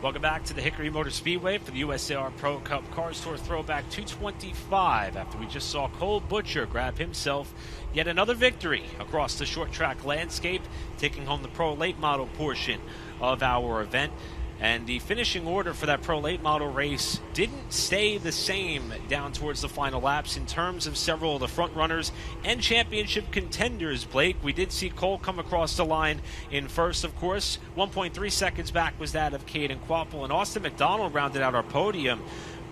Welcome back to the Hickory Motor Speedway for the USAR Pro Cup Cars Tour Throwback 225 after we just saw Cole Butcher grab himself yet another victory across the short track landscape, taking home the Pro Late Model portion of our event. And the finishing order for that Pro Late Model race didn't stay the same down towards the final laps in terms of several of the front runners and championship contenders, Blake. We did see Cole come across the line in first, of course. 1.3 seconds back was that of Caden Quapple, and Austin McDonald rounded out our podium.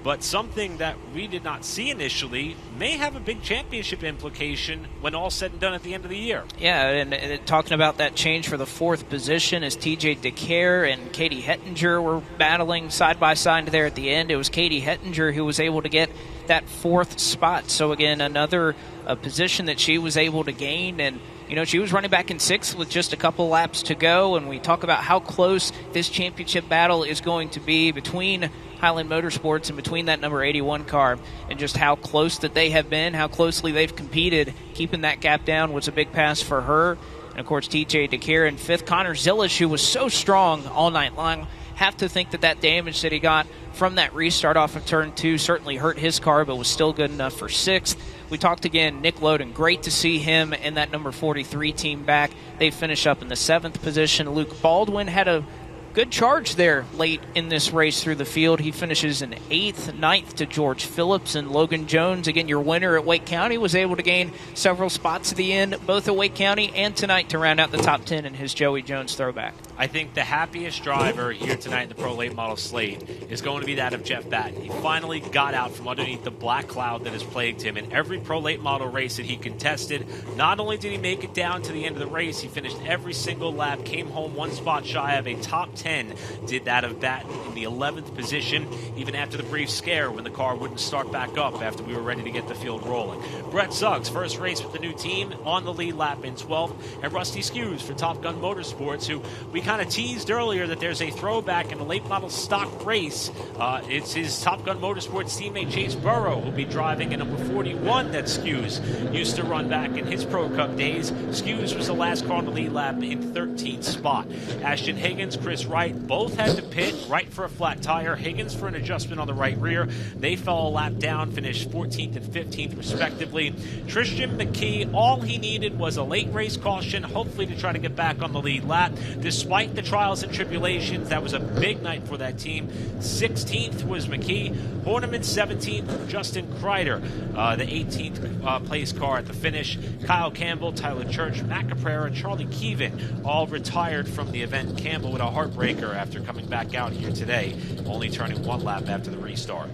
But something that we did not see initially may have a big championship implication when all said and done at the end of the year. Yeah, and talking about that change for the fourth position as TJ DeCare and Katie Hettinger were battling side by side there at the end. It was Katie Hettinger who was able to get that fourth spot. So again, another position that she was able to gain. And she was running back in sixth with just a couple laps to go. And we talk about how close this championship battle is going to be between Highland Motorsports and between that number 81 car, and just how close that they have been, how closely they've competed. Keeping that gap down was a big pass for her. And, of course, TJ DeCare in fifth. Connor Zillish, who was so strong all night long, have to think that damage that he got from that restart off of turn 2 certainly hurt his car, but was still good enough for sixth. We talked again, Nick Loden, great to see him and that number 43 team back. They finish up in the seventh position. Luke Baldwin had a good charge there late in this race through the field. He finishes in eighth, ninth to George Phillips, and Logan Jones, again, your winner at Wake County, was able to gain several spots at the end, both at Wake County and tonight, to round out the top 10 in his Joey Jones throwback. I think the happiest driver here tonight in the Pro Late Model slate is going to be that of Jeff Batten. He finally got out from underneath the black cloud that has plagued him in every Pro Late Model race that he contested. Not only did he make it down to the end of the race, he finished every single lap, came home one spot shy of a top 10. Did that of Batten in the 11th position, even after the brief scare when the car wouldn't start back up after we were ready to get the field rolling. Brett Suggs, first race with the new team, on the lead lap in 12th. And Rusty Skews for Top Gun Motorsports, who we kind of teased earlier that there's a throwback in a late model stock race. It's his Top Gun Motorsports teammate Chase Burrow who'll be driving in number 41 that Skews used to run back in his Pro Cup days. Skews was the last car on the lead lap in 13th spot. Ashton Higgins, Chris Wright, both had to pit. Wright for a flat tire, Higgins for an adjustment on the right rear. They fell a lap down, finished 14th and 15th respectively. Tristan McKee, all he needed was a late race caution, hopefully to try to get back on the lead lap. Despite the trials and tribulations, that was a big night for that team. 16th was McKee. Horniman 17th, Justin Kreider, the 18th place car at the finish. Kyle Campbell, Tyler Church, Matt Caprera, Charlie Keevan all retired from the event. Campbell with a heartbreaker after coming back out here today, only turning one lap after the restart.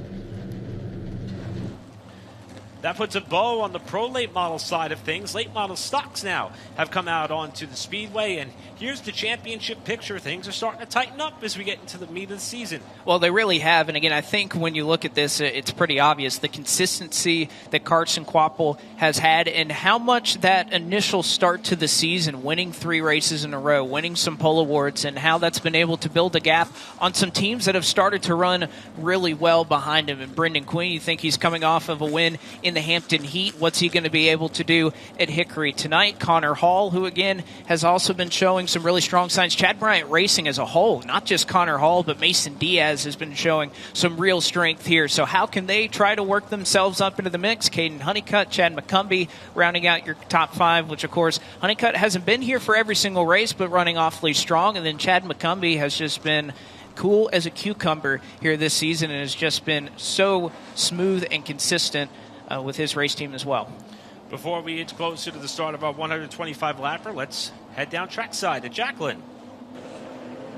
That puts a bow on the Pro Late Model side of things. Late Model stocks now have come out onto the Speedway, and here's the championship picture. Things are starting to tighten up as we get into the meat of the season. Well, they really have, and again, I think when you look at this, it's pretty obvious the consistency that Carson Quapple has had and how much that initial start to the season, winning 3 races in a row, winning some pole awards, and how that's been able to build a gap on some teams that have started to run really well behind him. And Brendan Quinn, you think he's coming off of a win in the Hampton Heat. What's he going to be able to do at Hickory tonight? Connor Hall, who again has also been showing some really strong signs. Chad Bryant Racing as a whole, not just Connor Hall, but Mason Diaz has been showing some real strength here. So how can they try to work themselves up into the mix? Caden Honeycutt, Chad McCumbee rounding out your top 5, which of course Honeycutt hasn't been here for every single race, but running awfully strong. And then Chad McCumbee has just been cool as a cucumber here this season and has just been so smooth and consistent with his race team as well. Before we get closer to the start of our 125 lapper, let's head down trackside to Jacqueline.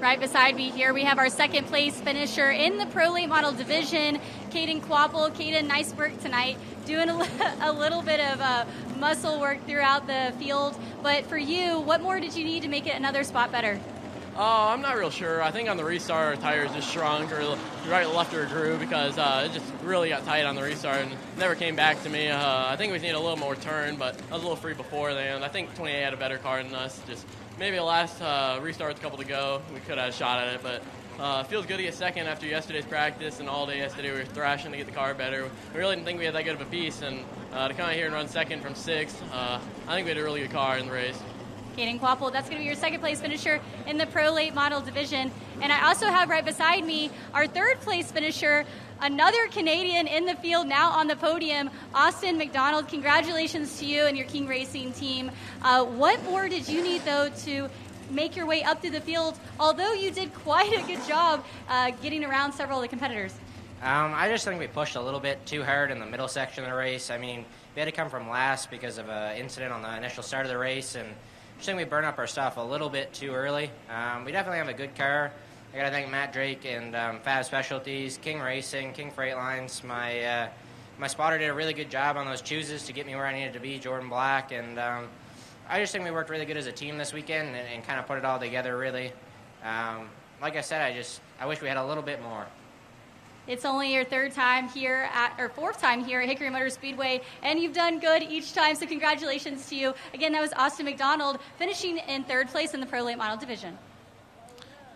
Right beside me here, we have our second place finisher in the Pro Late Model division, Caden Quapple. Caden, nice work tonight, doing a little bit of muscle work throughout the field. But for you, what more did you need to make it another spot better? I'm not real sure. I think on the restart, our tires just shrunk or right left or grew because it just really got tight on the restart and never came back to me. I think we need a little more turn, but I was a little free before then. I think 28 had a better car than us. Just maybe the last restart a couple to go, we could have had a shot at it, but it feels good to get second after yesterday's practice, and all day yesterday we were thrashing to get the car better. We really didn't think we had that good of a piece, and to come out here and run second from sixth, I think we had a really good car in the race. Caden Quapple. That's going to be your second place finisher in the Pro Late Model division. And I also have right beside me our third place finisher, another Canadian in the field now on the podium, Austin McDonald. Congratulations to you and your King Racing team. What more did you need, though, to make your way up through the field, although you did quite a good job getting around several of the competitors? I just think we pushed a little bit too hard in the middle section of the race. I mean, we had to come from last because of an incident on the initial start of the race, and I just think we burned up our stuff a little bit too early. We definitely have a good car. I got to thank Matt Drake and Fab Specialties, King Racing, King Freight Lines. My spotter did a really good job on those chooses to get me where I needed to be, Jordan Black, and I just think we worked really good as a team this weekend and kind of put it all together, really. Like I said, I wish we had a little bit more. It's only your fourth time here at Hickory Motor Speedway, and you've done good each time, so congratulations to you. Again, that was Austin McDonald, finishing in third place in the Pro Late Model division.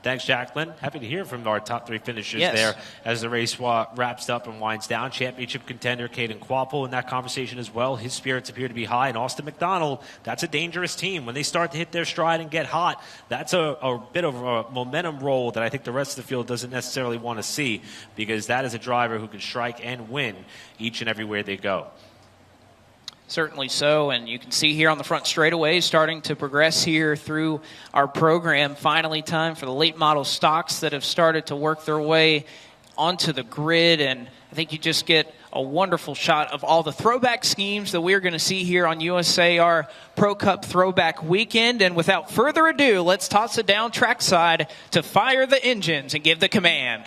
Thanks, Jacqueline. Happy to hear from our top three finishers Yes. there as the race wraps up and winds down. Championship contender Caden Quapple in that conversation as well. His spirits appear to be high. And Austin McDonald, that's a dangerous team. When they start to hit their stride and get hot, that's a bit of a momentum roll that I think the rest of the field doesn't necessarily want to see, because that is a driver who can strike and win each and everywhere they go. Certainly so, and you can see here on the front straightaway starting to progress here through our program. Finally time for the late model stocks that have started to work their way onto the grid, and I think you just get a wonderful shot of all the throwback schemes that we're going to see here on USAR Pro Cup Throwback Weekend. And without further ado, let's toss it down trackside to fire the engines and give the command.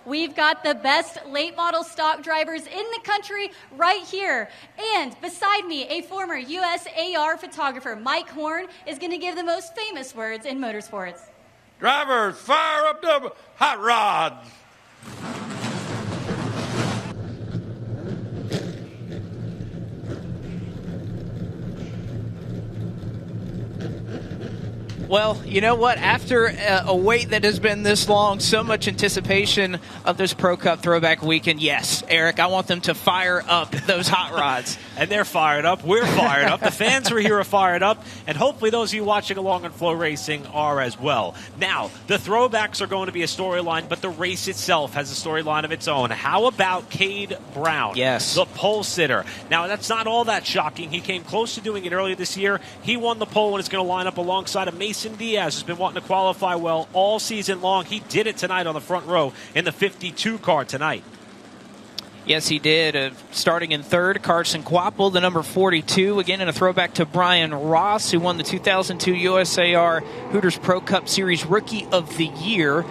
We've got the best late model stock drivers in the country right here. And beside me, a former USAR photographer, Mike Horn, is going to give the most famous words in motorsports. Drivers, fire up the hot rods. Well, you know what? After a wait that has been this long, so much anticipation of this Pro Cup Throwback Weekend, yes, Eric, I want them to fire up those hot rods. And they're fired up. We're fired up. The fans who are here are fired up. And hopefully those of you watching along on Flow Racing are as well. Now, the throwbacks are going to be a storyline, but the race itself has a storyline of its own. How about Cade Brown? Yes. The pole sitter. Now, that's not all that shocking. He came close to doing it earlier this year. He won the pole and is going to line up alongside of Mason Diaz, who's been wanting to qualify well all season long. He did it tonight on the front row in the 52 car tonight. Yes, he did. Starting in third, Carson Quapple, the number 42. Again, in a throwback to Brian Ross, who won the 2002 USAR Hooters Pro Cup Series Rookie of the Year.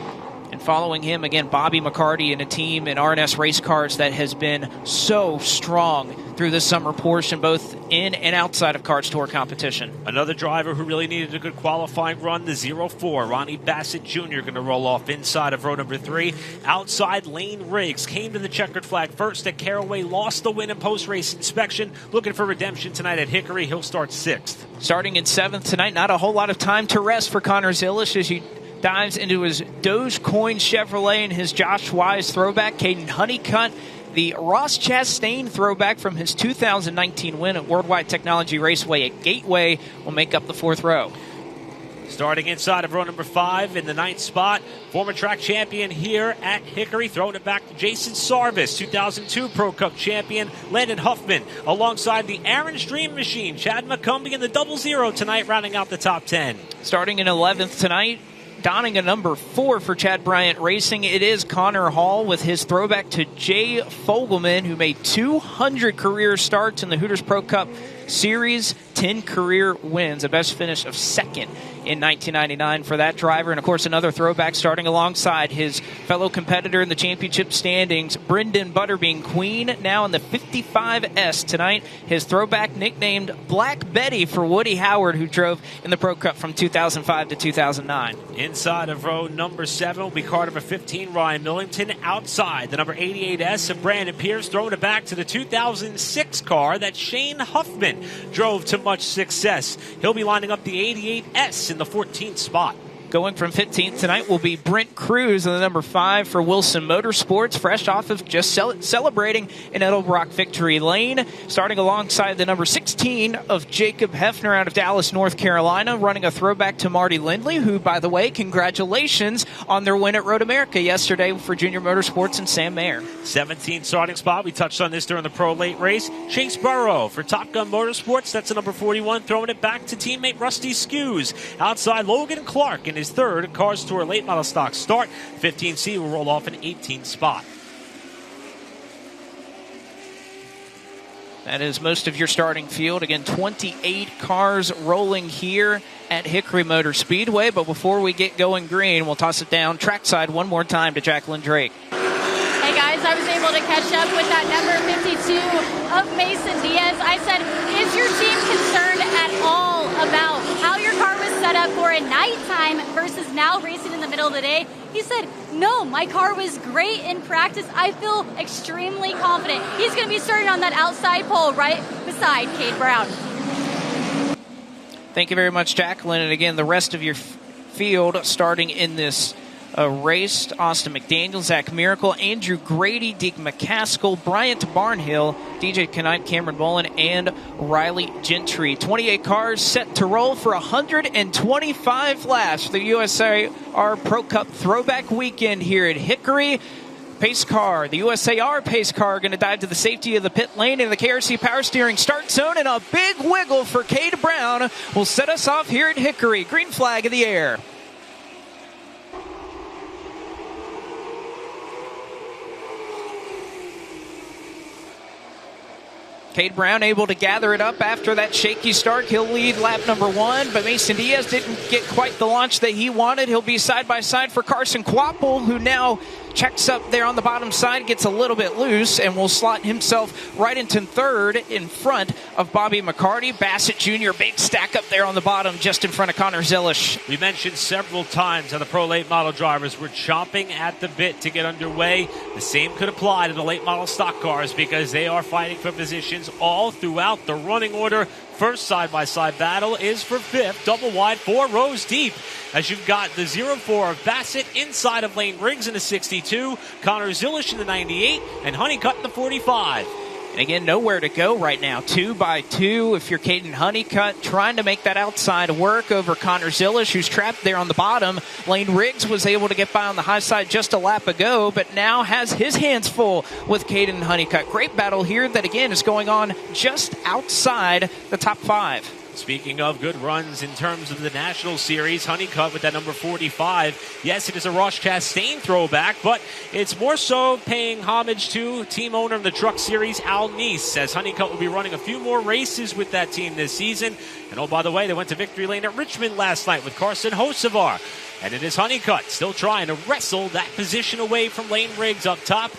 And following him, again, Bobby McCarty and a team in R&S Race Cars that has been so strong through the summer portion, both in and outside of Karts Tour competition. Another driver who really needed a good qualifying run, the 0-4, Ronnie Bassett Jr. going to roll off inside of row number 3. Outside, Lane Riggs came to the checkered flag first at Caraway, lost the win in post-race inspection. Looking for redemption tonight at Hickory. He'll start 6th. Starting in 7th tonight, not a whole lot of time to rest for Connor Zillish as he dives into his Dogecoin Chevrolet and his Josh Wise throwback. Caden Honeycutt, the Ross Chastain throwback from his 2019 win at Worldwide Technology Raceway at Gateway, will make up the 4th row. Starting inside of row number 5 in the 9th spot, former track champion here at Hickory, throwing it back to Jason Sarvis, 2002 Pro Cup champion Landon Huffman, alongside the Aaron's Dream Machine, Chad McCumbee in the 00 tonight, rounding out the top 10. Starting in 11th tonight, donning a number 4 for Chad Bryant Racing, it is Connor Hall with his throwback to Jay Fogelman, who made 200 career starts in the Hooters Pro Cup Series, 10 career wins, a best finish of 2nd in 1999 for that driver. And, of course, another throwback starting alongside his fellow competitor in the championship standings, Brendan Butterbean Queen, now in the 55S tonight. His throwback nicknamed Black Betty for Woody Howard, who drove in the Pro Cup from 2005 to 2009. Inside of row number 7 will be car number 15, Ryan Millington. Outside, the number 88S of Brandon Pierce, throwing it back to the 2006 car that Shane Huffman drove to much success. He'll be lining up the 88S in the 14th spot. Going from 15th tonight will be Brent Cruz in the number 5 for Wilson Motorsports, fresh off of just celebrating in Edelbrock Victory Lane. Starting alongside the number 16 of Jacob Hefner out of Dallas, North Carolina, running a throwback to Marty Lindley, who, by the way, congratulations on their win at Road America yesterday for Junior Motorsports and Sam Mayer. 17th starting spot. We touched on this during the Pro Late race. Chase Burrow for Top Gun Motorsports. That's the number 41, throwing it back to teammate Rusty Skews. Outside, Logan Clark in his third Cars Tour Late Model Stock start. 15C will roll off an 18th spot. That is most of your starting field. Again, 28 cars rolling here at Hickory Motor Speedway. But before we get going green, we'll toss it down trackside one more time to Jacqueline Drake. Hey guys, I was able to catch up with that number 52 of Mason Diaz. I said, is your team concerned at all about how your car was set up for a nighttime versus now racing in the middle of the day? He said, no, my car was great in practice. I feel extremely confident. He's going to be starting on that outside pole right beside Cade Brown. Thank you very much, Jacqueline. And again, the rest of your field starting in this race: Austin McDaniel, Zach Miracle, Andrew Grady, Deke McCaskill, Bryant Barnhill, DJ Knight, Cameron Bolin, and Riley Gentry. 28 cars set to roll for 125 laps for the USAR Pro Cup Throwback Weekend here at Hickory. Pace car, the USAR pace car, going to dive to the safety of the pit lane in the KRC Power Steering start zone, and a big wiggle for Cade Brown will set us off here at Hickory. Green flag in the air. Cade Brown able to gather it up after that shaky start. He'll lead lap number 1, but Mason Diaz didn't get quite the launch that he wanted. He'll be side by side for Carson Quapple, who now checks up there on the bottom side, gets a little bit loose, and will slot himself right into third in front of Bobby McCarty. Bassett Jr., big stack up there on the bottom, just in front of Connor Zilish. We mentioned several times how the Pro Late Model drivers were chomping at the bit to get underway. The same could apply to the Late Model stock cars because they are fighting for positions all throughout the running order. First side-by-side battle is for 5th, double wide, 4 rows deep, as you've got the 04 of Bassett inside of Lane Riggs in the 62, Connor Zilish in the 98, and Honeycutt in the 45. And again, nowhere to go right now. 2 by 2 if you're Caden Honeycutt, trying to make that outside work over Connor Zilish, who's trapped there on the bottom. Lane Riggs was able to get by on the high side just a lap ago, but now has his hands full with Caden Honeycutt. Great battle here that, again, is going on just outside the top 5. Speaking of good runs in terms of the National Series, Honeycutt with that number 45. Yes, it is a Ross Chastain throwback, but it's more so paying homage to team owner of the Truck Series, Al Neese, as Honeycutt will be running a few more races with that team this season. And oh, by the way, they went to victory lane at Richmond last night with Carson Hocevar. And it is Honeycutt still trying to wrestle that position away from Lane Riggs up top,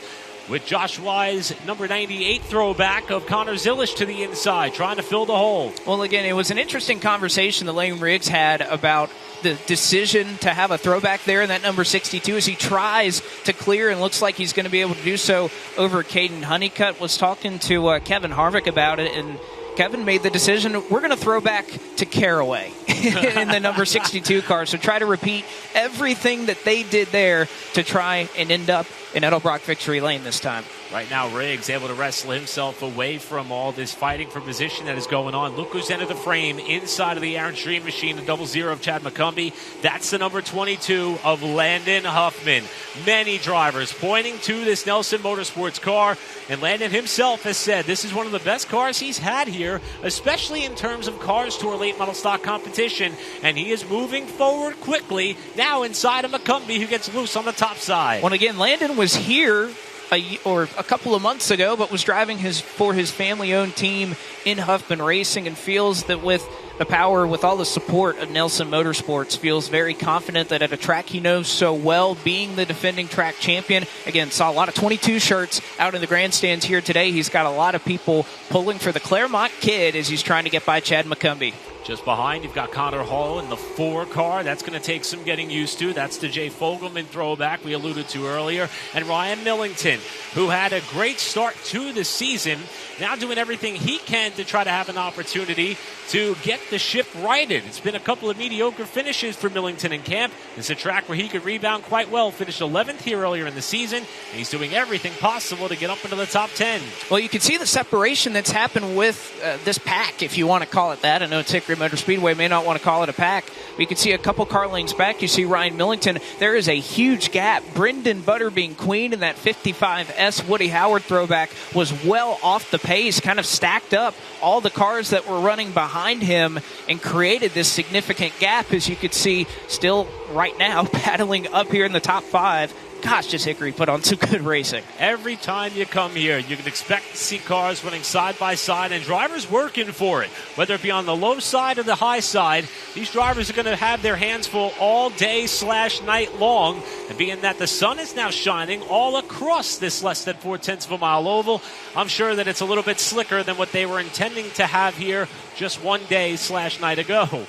with Josh Wise, number 98 throwback of Connor Zilish to the inside, trying to fill the hole. Well, again, it was an interesting conversation that Lane Riggs had about the decision to have a throwback there in that number 62 as he tries to clear and looks like he's going to be able to do so over Caden Honeycutt. Was talking to Kevin Harvick about it, and Kevin made the decision, we're going to throw back to Caraway in the number 62 car. So try to repeat everything that they did there to try and end up in Edelbrock Victory Lane this time. Right now, Riggs able to wrestle himself away from all this fighting for position that is going on. Look who's entered the frame inside of the Aaron Stream machine, the 00 of Chad McCumbee. That's the number 22 of Landon Huffman. Many drivers pointing to this Nelson Motorsports car, and Landon himself has said this is one of the best cars he's had here, especially in terms of Cars Tour Late Model Stock competition, and he is moving forward quickly now inside of McCumbee, who gets loose on the top side. Well, again, Landon was here a couple of months ago, but was driving for his family-owned team in Huffman Racing, and feels that with the power, with all the support of Nelson Motorsports, feels very confident that at a track he knows so well, being the defending track champion. Again, saw a lot of 22 shirts out in the grandstands here today. He's got a lot of people pulling for the Claremont kid as he's trying to get by Chad McCumbee. Just behind, you've got Connor Hall in the 4 car. That's going to take some getting used to. That's the Jay Fogelman throwback we alluded to earlier. And Ryan Millington, who had a great start to the season, now doing everything he can to try to have an opportunity to get the ship righted. It's been a couple of mediocre finishes for Millington in camp. It's a track where he could rebound quite well. Finished 11th here earlier in the season, and he's doing everything possible to get up into the top 10. Well, you can see the separation that's happened with this pack, if you want to call it that. I know Hickory Motor Speedway may not want to call it a pack. But you can see a couple car lanes back. You see Ryan Millington. There is a huge gap. Brendan Butterbean Queen in that 55S Woody Howard throwback was well off the pace, kind of stacked up all the cars that were running behind him and created this significant gap, as you could see still right now battling up here in the top 5. Gosh, just Hickory put on some good racing. Every time you come here, you can expect to see cars running side by side and drivers working for it. Whether it be on the low side or the high side, these drivers are going to have their hands full all day / night long. And being that the sun is now shining all across this less than 4/10 of a mile oval, I'm sure that it's a little bit slicker than what they were intending to have here just one day / night ago.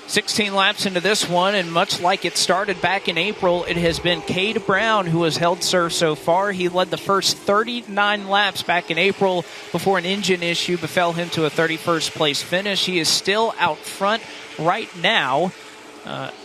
16 laps into this one, and much like it started back in April, it has been Cade Brown who has held serve so far. He led the first 39 laps back in April before an engine issue befell him to a 31st place finish. He is still out front right now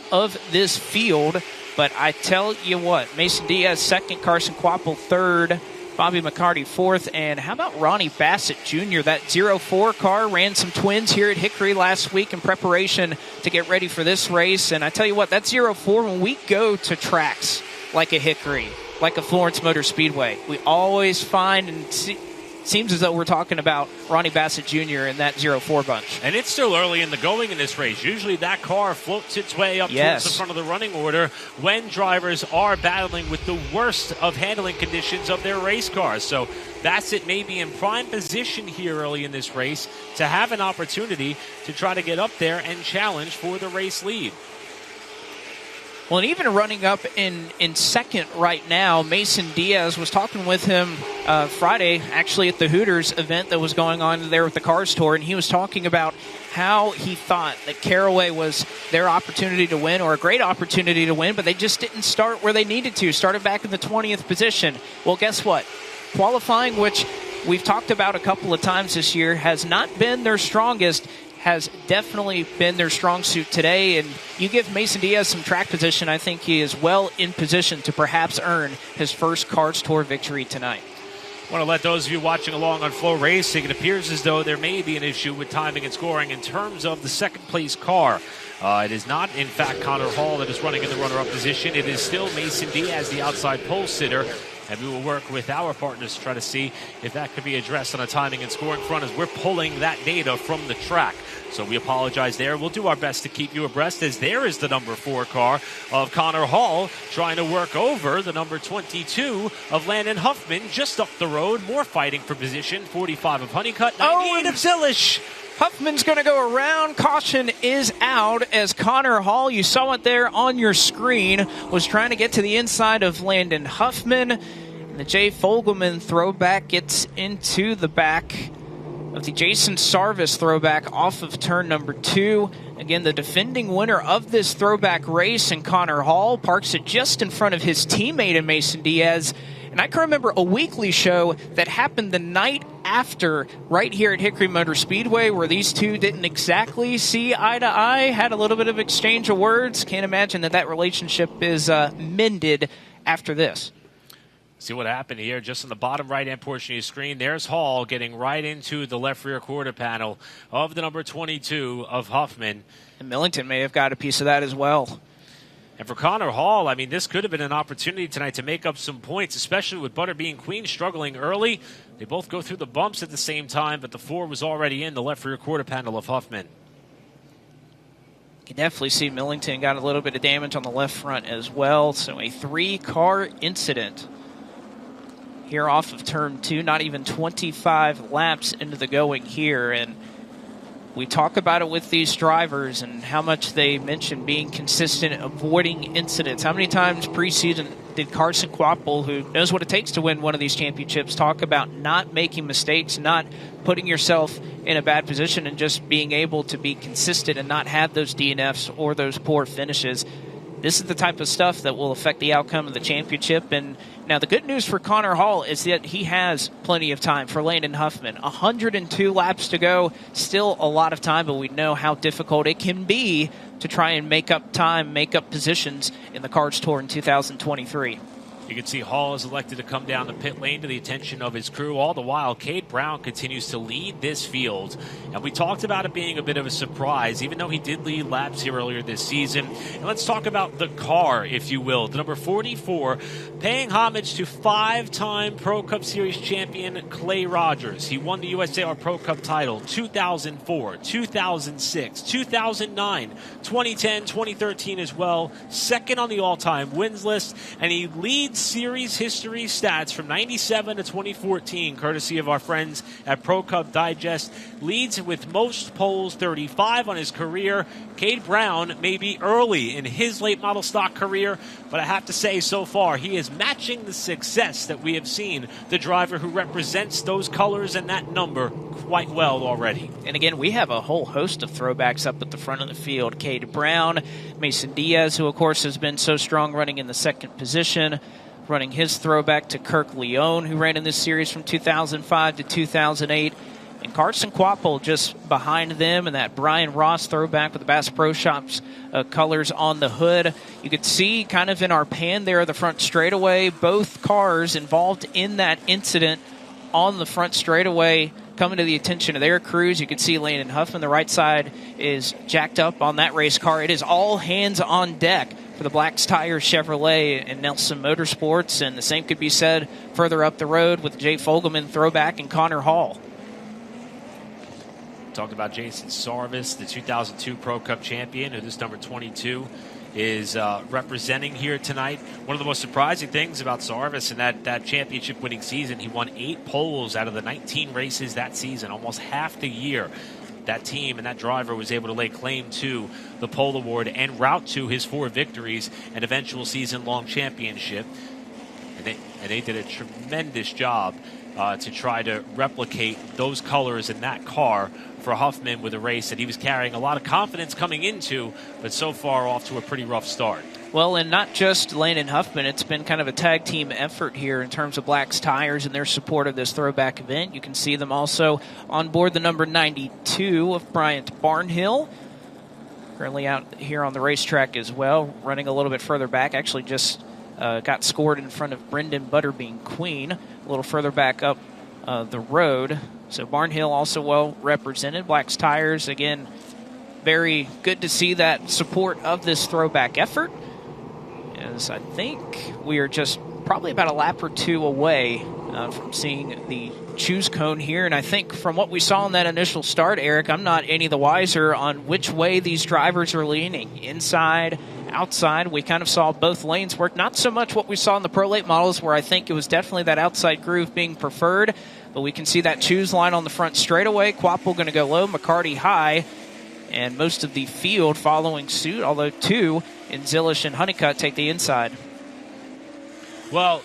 of this field, but I tell you what, Mason Diaz second, Carson Quapple third, Bobby McCarty fourth, and how about Ronnie Bassett Jr.? That 04 car ran some twins here at Hickory last week in preparation to get ready for this race. And I tell you what, that 04, when we go to tracks like a Hickory, like a Florence Motor Speedway, we always find and seems as though we're talking about Ronnie Bassett Jr. in that 04 bunch. And it's still early in the going in this race. Usually that car floats its way up towards the front of the running order when drivers are battling with the worst of handling conditions of their race cars. So Bassett may be in prime position here early in this race to have an opportunity to try to get up there and challenge for the race lead. Well, and even running up in second right now, Mason Diaz, was talking with him Friday, actually at the Hooters event that was going on there with the Cars Tour, and he was talking about how he thought that Caraway was their opportunity to win, or a great opportunity to win, but they just didn't start where they needed to. Started back in the 20th position. Well, guess what? Qualifying, which we've talked about a couple of times this year, has not been their strongest, has definitely been their strong suit today. And you give Mason Diaz some track position, I think he is well in position to perhaps earn his first Cars Tour victory tonight. I want to let those of you watching along on Flow Racing, it appears as though there may be an issue with timing and scoring in terms of the second place car. It is not, in fact, Connor Hall that is running in the runner-up position. It is still Mason Diaz, the outside pole sitter. And we will work with our partners to try to see if that could be addressed on a timing and scoring front as we're pulling that data from the track. So we apologize there. We'll do our best to keep you abreast as there is the number 4 car of Connor Hall trying to work over the number 22 of Landon Huffman just up the road. More fighting for position. 45 of Honeycutt, 98 of Zilish. Huffman's going to go around. Caution is out as Connor Hall, you saw it there on your screen, was trying to get to the inside of Landon Huffman. And the Jay Fogelman throwback gets into the back of the Jason Sarvis throwback off of turn number 2. Again, the defending winner of this throwback race, and Connor Hall parks it just in front of his teammate in Mason Diaz. And I can remember a weekly show that happened the night after right here at Hickory Motor Speedway where these two didn't exactly see eye to eye, had a little bit of exchange of words. Can't imagine that relationship is mended after this. See what happened here just on the bottom right-hand portion of your screen. There's Hall getting right into the left rear quarter panel of the number 22 of Huffman. And Millington may have got a piece of that as well. And for Connor Hall, I mean, this could have been an opportunity tonight to make up some points, especially with Butterbean Queen struggling early. They both go through the bumps at the same time, but the 4 was already in the left rear quarter panel of Huffman. You can definitely see Millington got a little bit of damage on the left front as well. So a 3-car incident here off of turn 2, not even 25 laps into the going here. And we talk about it with these drivers and how much they mention being consistent, avoiding incidents. How many times preseason did Carson Quapple, who knows what it takes to win one of these championships, talk about not making mistakes, not putting yourself in a bad position, and just being able to be consistent and not have those DNFs or those poor finishes. This is the type of stuff that will affect the outcome of the championship. And now the good news for Connor Hall is that he has plenty of time. For Landon Huffman, 102 laps to go, still a lot of time, but we know how difficult it can be to try and make up time, make up positions in the Cards Tour in 2023. You can see Hall is elected to come down the pit lane to the attention of his crew. All the while, Cade Brown continues to lead this field. And we talked about it being a bit of a surprise, even though he did lead laps here earlier this season. And let's talk about the car, if you will. The number 44, paying homage to 5-time Pro Cup Series champion Clay Rogers. He won the USAR Pro Cup title 2004, 2006, 2009, 2010, 2013 as well. Second on the all-time wins list. And he leads series history stats from 97 to 2014, courtesy of our friends at Pro Cup Digest. Leads with most poles, 35 on his career. Cade Brown may be early in his late model stock career, but I have to say so far he is matching the success that we have seen the driver who represents those colors and that number quite well already. And again, we have a whole host of throwbacks up at the front of the field. Cade Brown, Mason Diaz, who of course has been so strong running in the second position, running his throwback to Kirk Leone, who ran in this series from 2005 to 2008. And Carson Quapple just behind them, and that Brian Ross throwback with the Bass Pro Shops colors on the hood. You could see kind of in our pan there, the front straightaway, both cars involved in that incident on the front straightaway coming to the attention of their crews. You can see Landon Huffman, the right side, is jacked up on that race car. It is all hands on deck for the Black's Tire Chevrolet and Nelson Motorsports, and the same could be said further up the road with Jay Fogelman throwback and Connor Hall. Talked about Jason Sarvis, the 2002 Pro Cup champion, who this number 22 is representing here tonight. One of the most surprising things about Sarvis in that championship winning season, he won 8 poles out of the 19 races that season, almost half the year. That team and that driver was able to lay claim to the pole award and route to his 4 victories and eventual season-long championship. And they did a tremendous job to try to replicate those colors in that car for Huffman with a race that he was carrying a lot of confidence coming into, but so far off to a pretty rough start. Well, and not just Landon Huffman, it's been kind of a tag team effort here in terms of Black's Tires and their support of this throwback event. You can see them also on board the number 92 of Bryant Barnhill, currently out here on the racetrack as well, running a little bit further back. Actually just got scored in front of Brendan Butterbean Queen, a little further back up the road. So Barnhill also well represented. Black's Tires, again, very good to see that support of this throwback effort. As I think we are just probably about a lap or two away from seeing the choose cone here. And I think from what we saw in that initial start, Eric, I'm not any the wiser on which way these drivers are leaning, inside, outside. We kind of saw both lanes work. Not so much what we saw in the Pro Late models, where I think it was definitely that outside groove being preferred. But we can see that choose line on the front straightaway. Quapple going to go low, McCarty high, and most of the field following suit, although 2 in Zilish and Honeycutt take the inside. Well,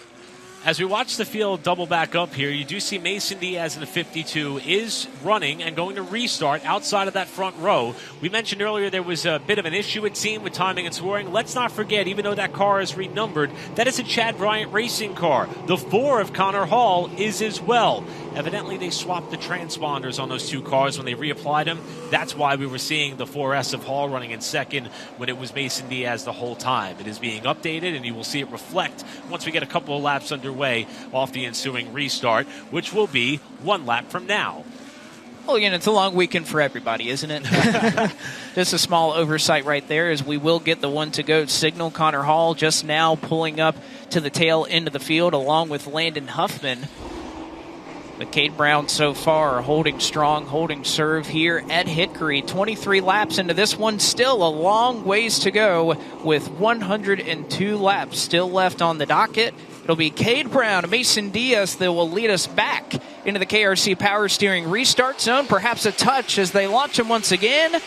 as we watch the field double back up here, you do see Mason Diaz in the 52 is running and going to restart outside of that front row. We mentioned earlier there was a bit of an issue, it seemed, with timing and scoring. Let's not forget, even though that car is renumbered, that is a Chad Bryant racing car. The 4 of Connor Hall is as well. Evidently, they swapped the transponders on those 2 cars when they reapplied them. That's why we were seeing the 4S of Hall running in second when it was Mason Diaz the whole time. It is being updated, and you will see it reflect once we get a couple of laps underway off the ensuing restart, which will be 1 lap from now. Well, again, it's a long weekend for everybody, isn't it? Just a small oversight right there, as we will get the 1-to-go signal. Connor Hall just now pulling up to the tail end of the field along with Landon Huffman. But Cade Brown so far holding strong, holding serve here at Hickory. 23 laps into this one, still a long ways to go with 102 laps still left on the docket. It'll be Cade Brown and Mason Diaz that will lead us back into the KRC Power Steering restart zone. Perhaps a touch as they launch him once again.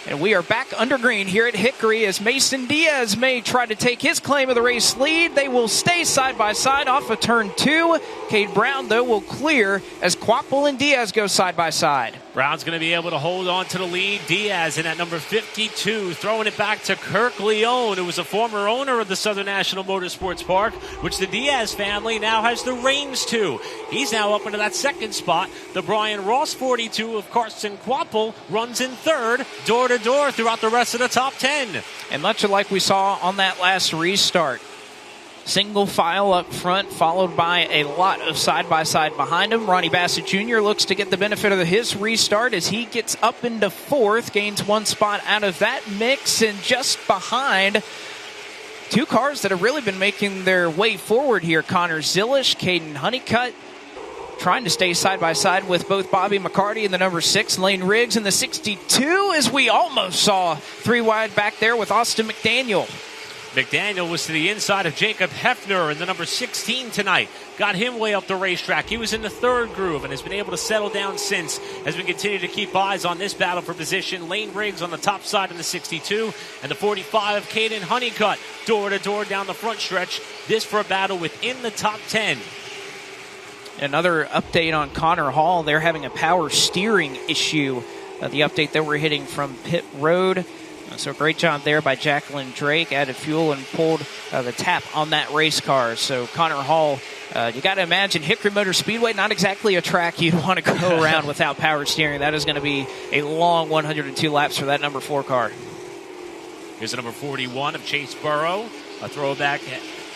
And we are back under green here at Hickory as Mason Diaz may try to take his claim of the race lead. They will stay side by side off of turn 2. Cade Brown, though, will clear as Quapple and Diaz go side by side. Brown's going to be able to hold on to the lead. Diaz in at number 52, throwing it back to Kirk Leone, who was a former owner of the Southern National Motorsports Park, which the Diaz family now has the reins to. He's now up into that second spot. The Brian Ross 42 of Carson Quapple runs in third, door to door throughout the rest of the top 10. And much like we saw on that last restart, single file up front, followed by a lot of side-by-side behind him. Ronnie Bassett Jr. looks to get the benefit of his restart as he gets up into fourth, gains one spot out of that mix, and just behind two cars that have really been making their way forward here. Connor Zilish, Caden Honeycutt, trying to stay side-by-side with both Bobby McCarty in the number 6, Lane Riggs in the 62, as we almost saw three wide back there with Austin McDaniel. McDaniel was to the inside of Jacob Hefner in the number 16 tonight. Got him way up the racetrack. He was in the third groove and has been able to settle down since as we continue to keep eyes on this battle for position. Lane Riggs on the top side in the 62 and the 45 of Caden Honeycutt door to door down the front stretch. This for a battle within the top 10. Another update on Connor Hall. They're having a power steering issue. The update that we're hitting from pit road. So great job there by Jacqueline Drake. Added fuel and pulled the tap on that race car. So Connor Hall, you got to imagine Hickory Motor Speedway, not exactly a track you'd want to go around without power steering. That is going to be a long 102 laps for that number 4 car. Here's the number 41 of Chase Burrow. A throwback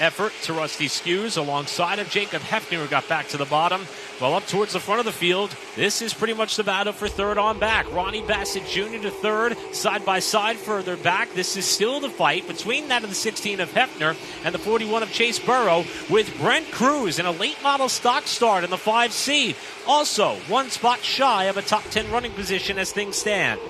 effort to Rusty Skews alongside of Jacob Hefner, who got back to the bottom. Well, up towards the front of the field, this is pretty much the battle for third on back. Ronnie Bassett Jr. to third, side by side further back. This is still the fight between that of the 16 of Hefner and the 41 of Chase Burrow, with Brent Cruz in a late model stock start in the 5C. Also, one spot shy of a top 10 running position as things stand.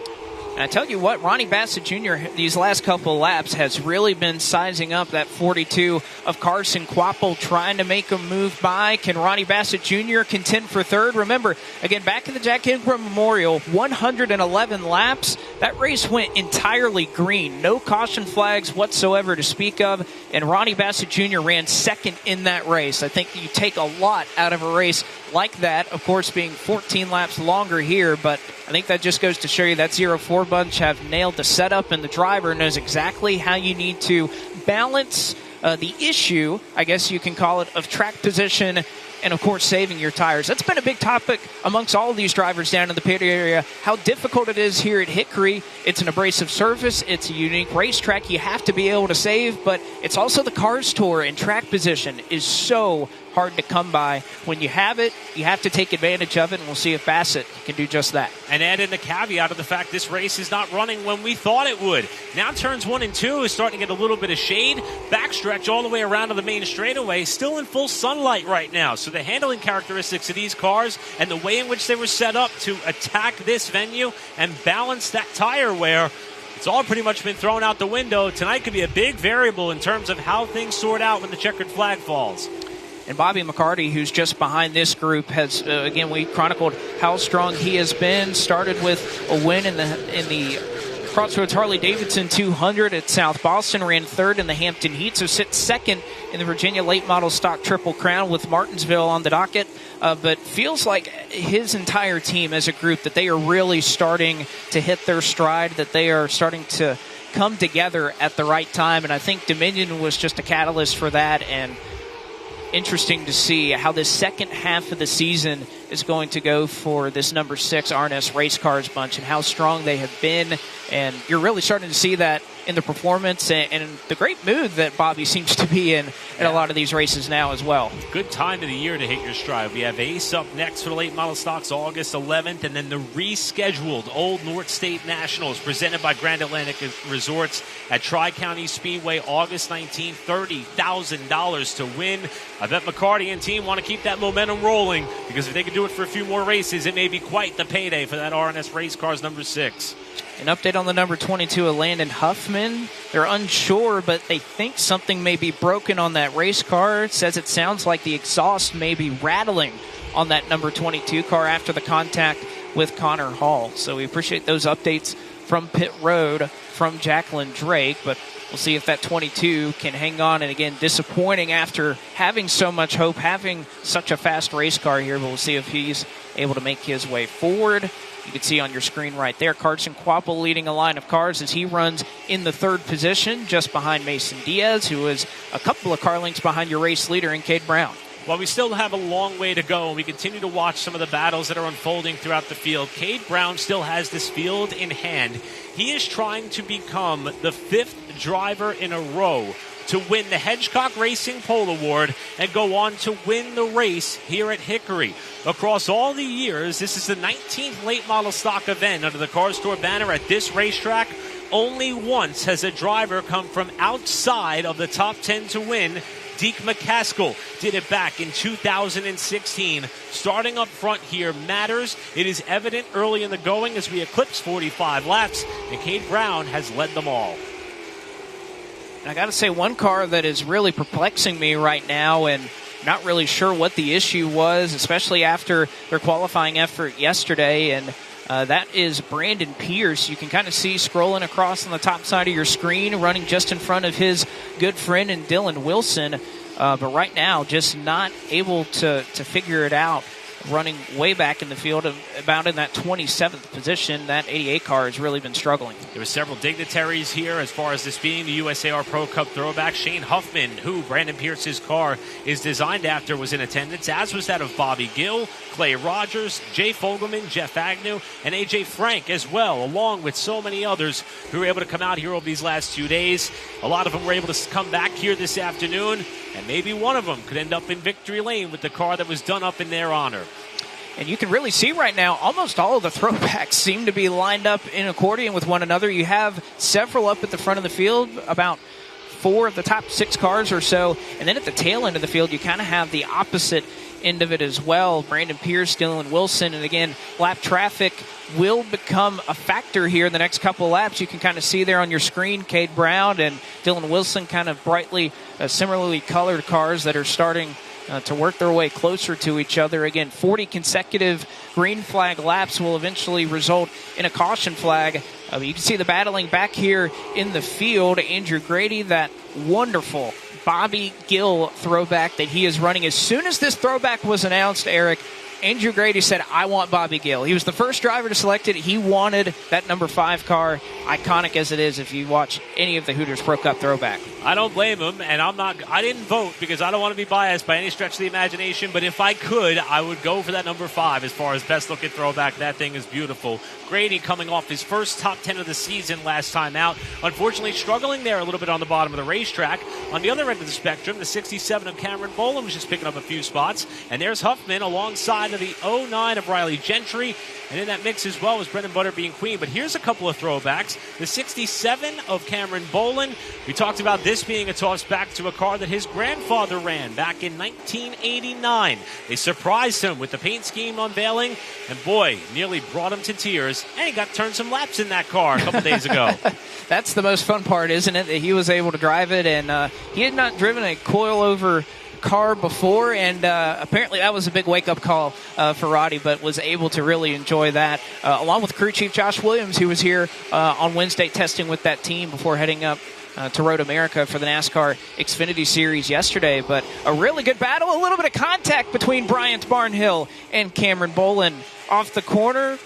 And I tell you what, Ronnie Bassett Jr. these last couple of laps has really been sizing up that 42 of Carson Quapple, trying to make him move by. Can Ronnie Bassett Jr. contend for third? Remember, again, back in the Jack Ingram Memorial, 111 laps. That race went entirely green. No caution flags whatsoever to speak of. And Ronnie Bassett Jr. ran second in that race. I think you take a lot out of a race like that, of course, being 14 laps longer here, but I think that just goes to show you that 0-4 bunch have nailed the setup, and the driver knows exactly how you need to balance the issue, I guess you can call it, of track position and, of course, saving your tires. That's been a big topic amongst all of these drivers down in the pit area, how difficult it is here at Hickory. It's an abrasive surface. It's a unique racetrack. You have to be able to save, but it's also the Cars Tour, and track position is so hard to come by. When you have it, you have to take advantage of it, and we'll see if Bassett can do just that. And add in the caveat of the fact this race is not running when we thought it would. Now turns 1 and 2 is starting to get a little bit of shade. Backstretch all the way around to the main straightaway, still in full sunlight right now. So the handling characteristics of these cars and the way in which they were set up to attack this venue and balance that tire wear, it's all pretty much been thrown out the window. Tonight could be a big variable in terms of how things sort out when the checkered flag falls. And Bobby McCarty, who's just behind this group, has, again, we chronicled how strong he has been. Started with a win in the Crossroads Harley-Davidson 200 at South Boston, ran third in the Hampton Heat, so sits second in the Virginia Late Model Stock Triple Crown with Martinsville on the docket. But feels like his entire team as a group, that they are really starting to hit their stride, that they are starting to come together at the right time. And I think Dominion was just a catalyst for that, and interesting to see how this second half of the season is going to go for this number 6 RNS Race Cars bunch and how strong they have been. And you're really starting to see that in the performance and the great mood that Bobby seems to be in a lot of these races now as well. Good time of the year to hit your stride. We have Ace up next for the late model stocks August 11th, and then the rescheduled Old North State Nationals presented by Grand Atlantic Resorts at Tri-County Speedway August 19th. $30,000 to win. I bet McCarty and team want to keep that momentum rolling, because if they can do it for a few more races, it may be quite the payday for that RNS Race Cars number 6. An update on the number 22 of Landon Huffman. They're unsure, but they think something may be broken on that race car. It says it sounds like the exhaust may be rattling on that number 22 car after the contact with Connor Hall. So we appreciate those updates from pit road from Jacqueline Drake, but we'll see if that 22 can hang on. And again, disappointing after having so much hope, having such a fast race car here, but we'll see if he's able to make his way forward. You can see on your screen right there, Carson Quapple leading a line of cars as he runs in the third position, just behind Mason Diaz, who is a couple of car lengths behind your race leader in Cade Brown. While we still have a long way to go, and we continue to watch some of the battles that are unfolding throughout the field, Cade Brown still has this field in hand. He is trying to become the 5th driver in a row to win the Hedgecock Racing Pole Award and go on to win the race here at Hickory. Across all the years, this is the 19th late model stock event under the Car Store banner at this racetrack. Only once has a driver come from outside of the top 10 to win. Deke McCaskill did it back in 2016. Starting up front here matters. It is evident early in the going as we eclipse 45 laps, and Cade Brown has led them all. And I got to say, one car that is really perplexing me right now, and not really sure what the issue was, especially after their qualifying effort yesterday, and that is Brandon Pierce. You can kind of see scrolling across on the top side of your screen, running just in front of his good friend and Dylan Wilson. But right now, just not able to figure it out. Running way back in the field, about in that 27th position. That 88 car has really been struggling. There were several dignitaries here as far as this being the USAR Pro Cup throwback. Shane Huffman, who Brandon Pierce's car is designed after, was in attendance, as was that of Bobby Gill, Clay Rogers, Jay Fogelman, Jeff Agnew, and AJ Frank as well, along with so many others who were able to come out here over these last 2 days. A lot of them were able to come back here this afternoon, and maybe one of them could end up in victory lane with the car that was done up in their honor. And you can really see right now, almost all of the throwbacks seem to be lined up in accordion with one another. You have several up at the front of the field, about 4 of the top 6 cars or so. And then at the tail end of the field, you kind of have the opposite end of it as well. Brandon Pierce, Dylan Wilson, and again, lap traffic will become a factor here in the next couple of laps. You can kind of see there on your screen, Cade Brown and Dylan Wilson, kind of brightly, similarly colored cars that are starting to work their way closer to each other. Again, 40 consecutive green flag laps will eventually result in a caution flag. You can see the battling back here in the field. Andrew Grady, that wonderful Bobby Gill throwback that he is running. As soon as this throwback was announced, Eric, Andrew Grady said, I want Bobby Gill. He was the first driver to select it. He wanted that number 5 car, iconic as it is if you watch any of the Hooters Pro Cup throwback. I don't blame him, and I didn't vote because I don't want to be biased by any stretch of the imagination, but if I could, I would go for that number 5 as far as best looking throwback. That thing is beautiful. Grady coming off his first top 10 of the season last time out. Unfortunately, struggling there a little bit on the bottom of the racetrack. On the other end of the spectrum, the 67 of Cameron Boland was just picking up a few spots, and there's Huffman alongside of the 09 of Riley Gentry, and in that mix as well was Brendan Butter being queen. But here's a couple of throwbacks. The 67 of Cameron Boland. We talked about this being a toss back to a car that his grandfather ran back in 1989. They surprised him with the paint scheme unveiling, and boy, nearly brought him to tears. And he got to turn some laps in that car a couple days ago. That's the most fun part, isn't it? That he was able to drive it, and he had not driven a coilover car before, and apparently that was a big wake-up call for Roddy, but was able to really enjoy that, along with crew chief Josh Williams, who was here on Wednesday testing with that team before heading up to Road America for the NASCAR Xfinity Series yesterday. But a really good battle, a little bit of contact between Bryant Barnhill and Cameron Boland off the corner.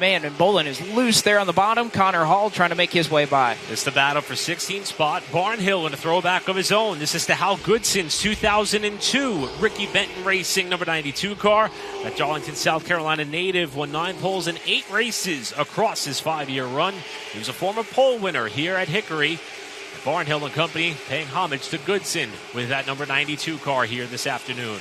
Man, and Boland is loose there on the bottom. Connor Hall trying to make his way by. It's the battle for 16th spot. Barnhill in a throwback of his own. This is the Hal Goodson's 2002 Ricky Benton Racing number 92 car. That Darlington, South Carolina native won 9 poles in 8 races across his 5-year run. He was a former pole winner here at Hickory. Barnhill and company paying homage to Goodson with that number 92 car here this afternoon.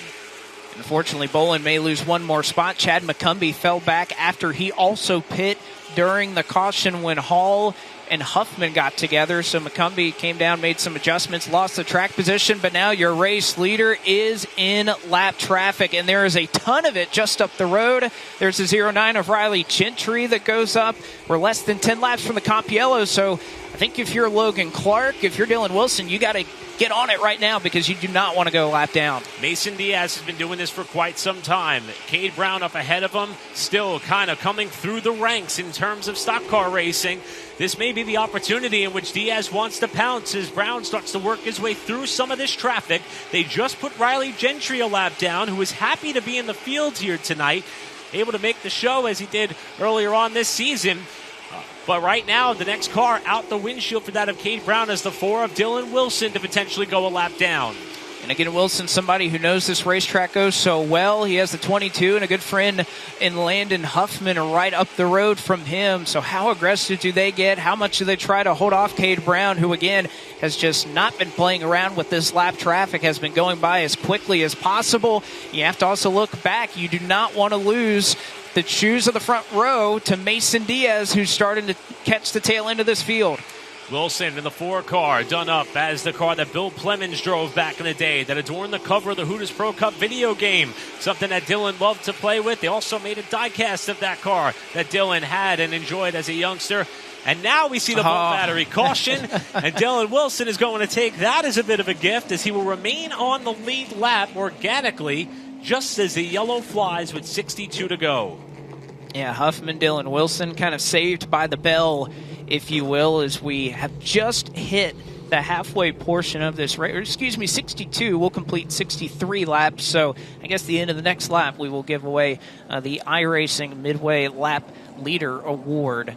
Unfortunately, Boland may lose one more spot. Chad McCumbee fell back after he also pit during the caution when Hall and Huffman got together. So McCumbee came down, made some adjustments, lost the track position, but now your race leader is in lap traffic, and there is a ton of it just up the road. There's a 09 of Riley Gentry that goes up. We're less than 10 laps from the Compiello, so I think if you're Logan Clark, if you're Dylan Wilson, you got to get on it right now because you do not want to go a lap down. Mason Diaz has been doing this for quite some time. Cade Brown up ahead of him, still kind of coming through the ranks in terms of stock car racing. This may be the opportunity in which Diaz wants to pounce as Brown starts to work his way through some of this traffic. They just put Riley Gentry a lap down, who is happy to be in the field here tonight, able to make the show as he did earlier on this season. But right now, the next car out the windshield for that of Cade Brown is the 4 of Dylan Wilson to potentially go a lap down. And again, Wilson, somebody who knows this racetrack goes so well. He has the 22 and a good friend in Landon Huffman right up the road from him. So how aggressive do they get? How much do they try to hold off Cade Brown, who, again, has just not been playing around with this lap traffic, has been going by as quickly as possible. You have to also look back. You do not want to lose the shoes of the front row to Mason Diaz, who's starting to catch the tail end of this field. Wilson in the 4 car, done up as the car that Bill Plemons drove back in the day that adorned the cover of the Hooters Pro Cup video game, something that Dylan loved to play with. They also made a diecast of that car that Dylan had and enjoyed as a youngster. And now we see the Volt battery caution, and Dylan Wilson is going to take that as a bit of a gift as he will remain on the lead lap organically just as the yellow flies with 62 to go. Yeah, Huffman, Dylan Wilson kind of saved by the bell, if you will, as we have just hit the halfway portion of this race. 62. We'll complete 63 laps. So I guess the end of the next lap, we will give away the iRacing Midway Lap Leader Award.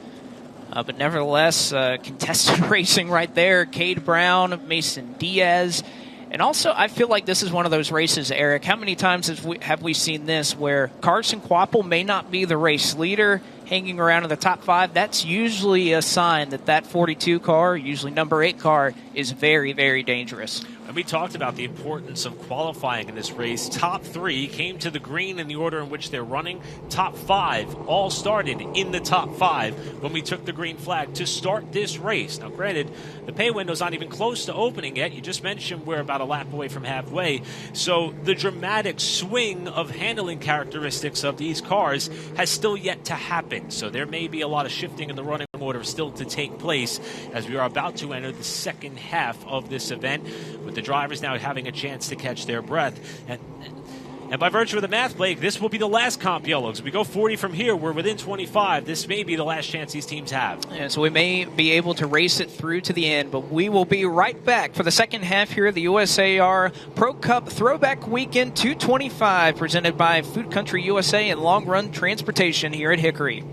But nevertheless, contested racing right there. Cade Brown, Mason Diaz. And also, I feel like this is one of those races, Eric. How many times have we seen this where Carson Kvapil may not be the race leader, hanging around in the top 5? That's usually a sign that 42 car, usually number 8 car, is very, very dangerous. And we talked about the importance of qualifying in this race. Top 3 came to the green in the order in which they're running. Top 5 all started in the top 5 when we took the green flag to start this race. Now, granted, the pay window's not even close to opening yet. You just mentioned we're about a lap away from halfway. So the dramatic swing of handling characteristics of these cars has still yet to happen. So there may be a lot of shifting in the running order still to take place as we are about to enter the second half of this event, with the drivers now having a chance to catch their breath. And by virtue of the math, Blake, this will be the last comp yellows. We go 40 from here. We're within 25. This may be the last chance these teams have. Yeah, so we may be able to race it through to the end, but we will be right back for the second half here of the USAR Pro Cup Throwback Weekend 225, presented by Food Country USA and Long Run Transportation here at Hickory.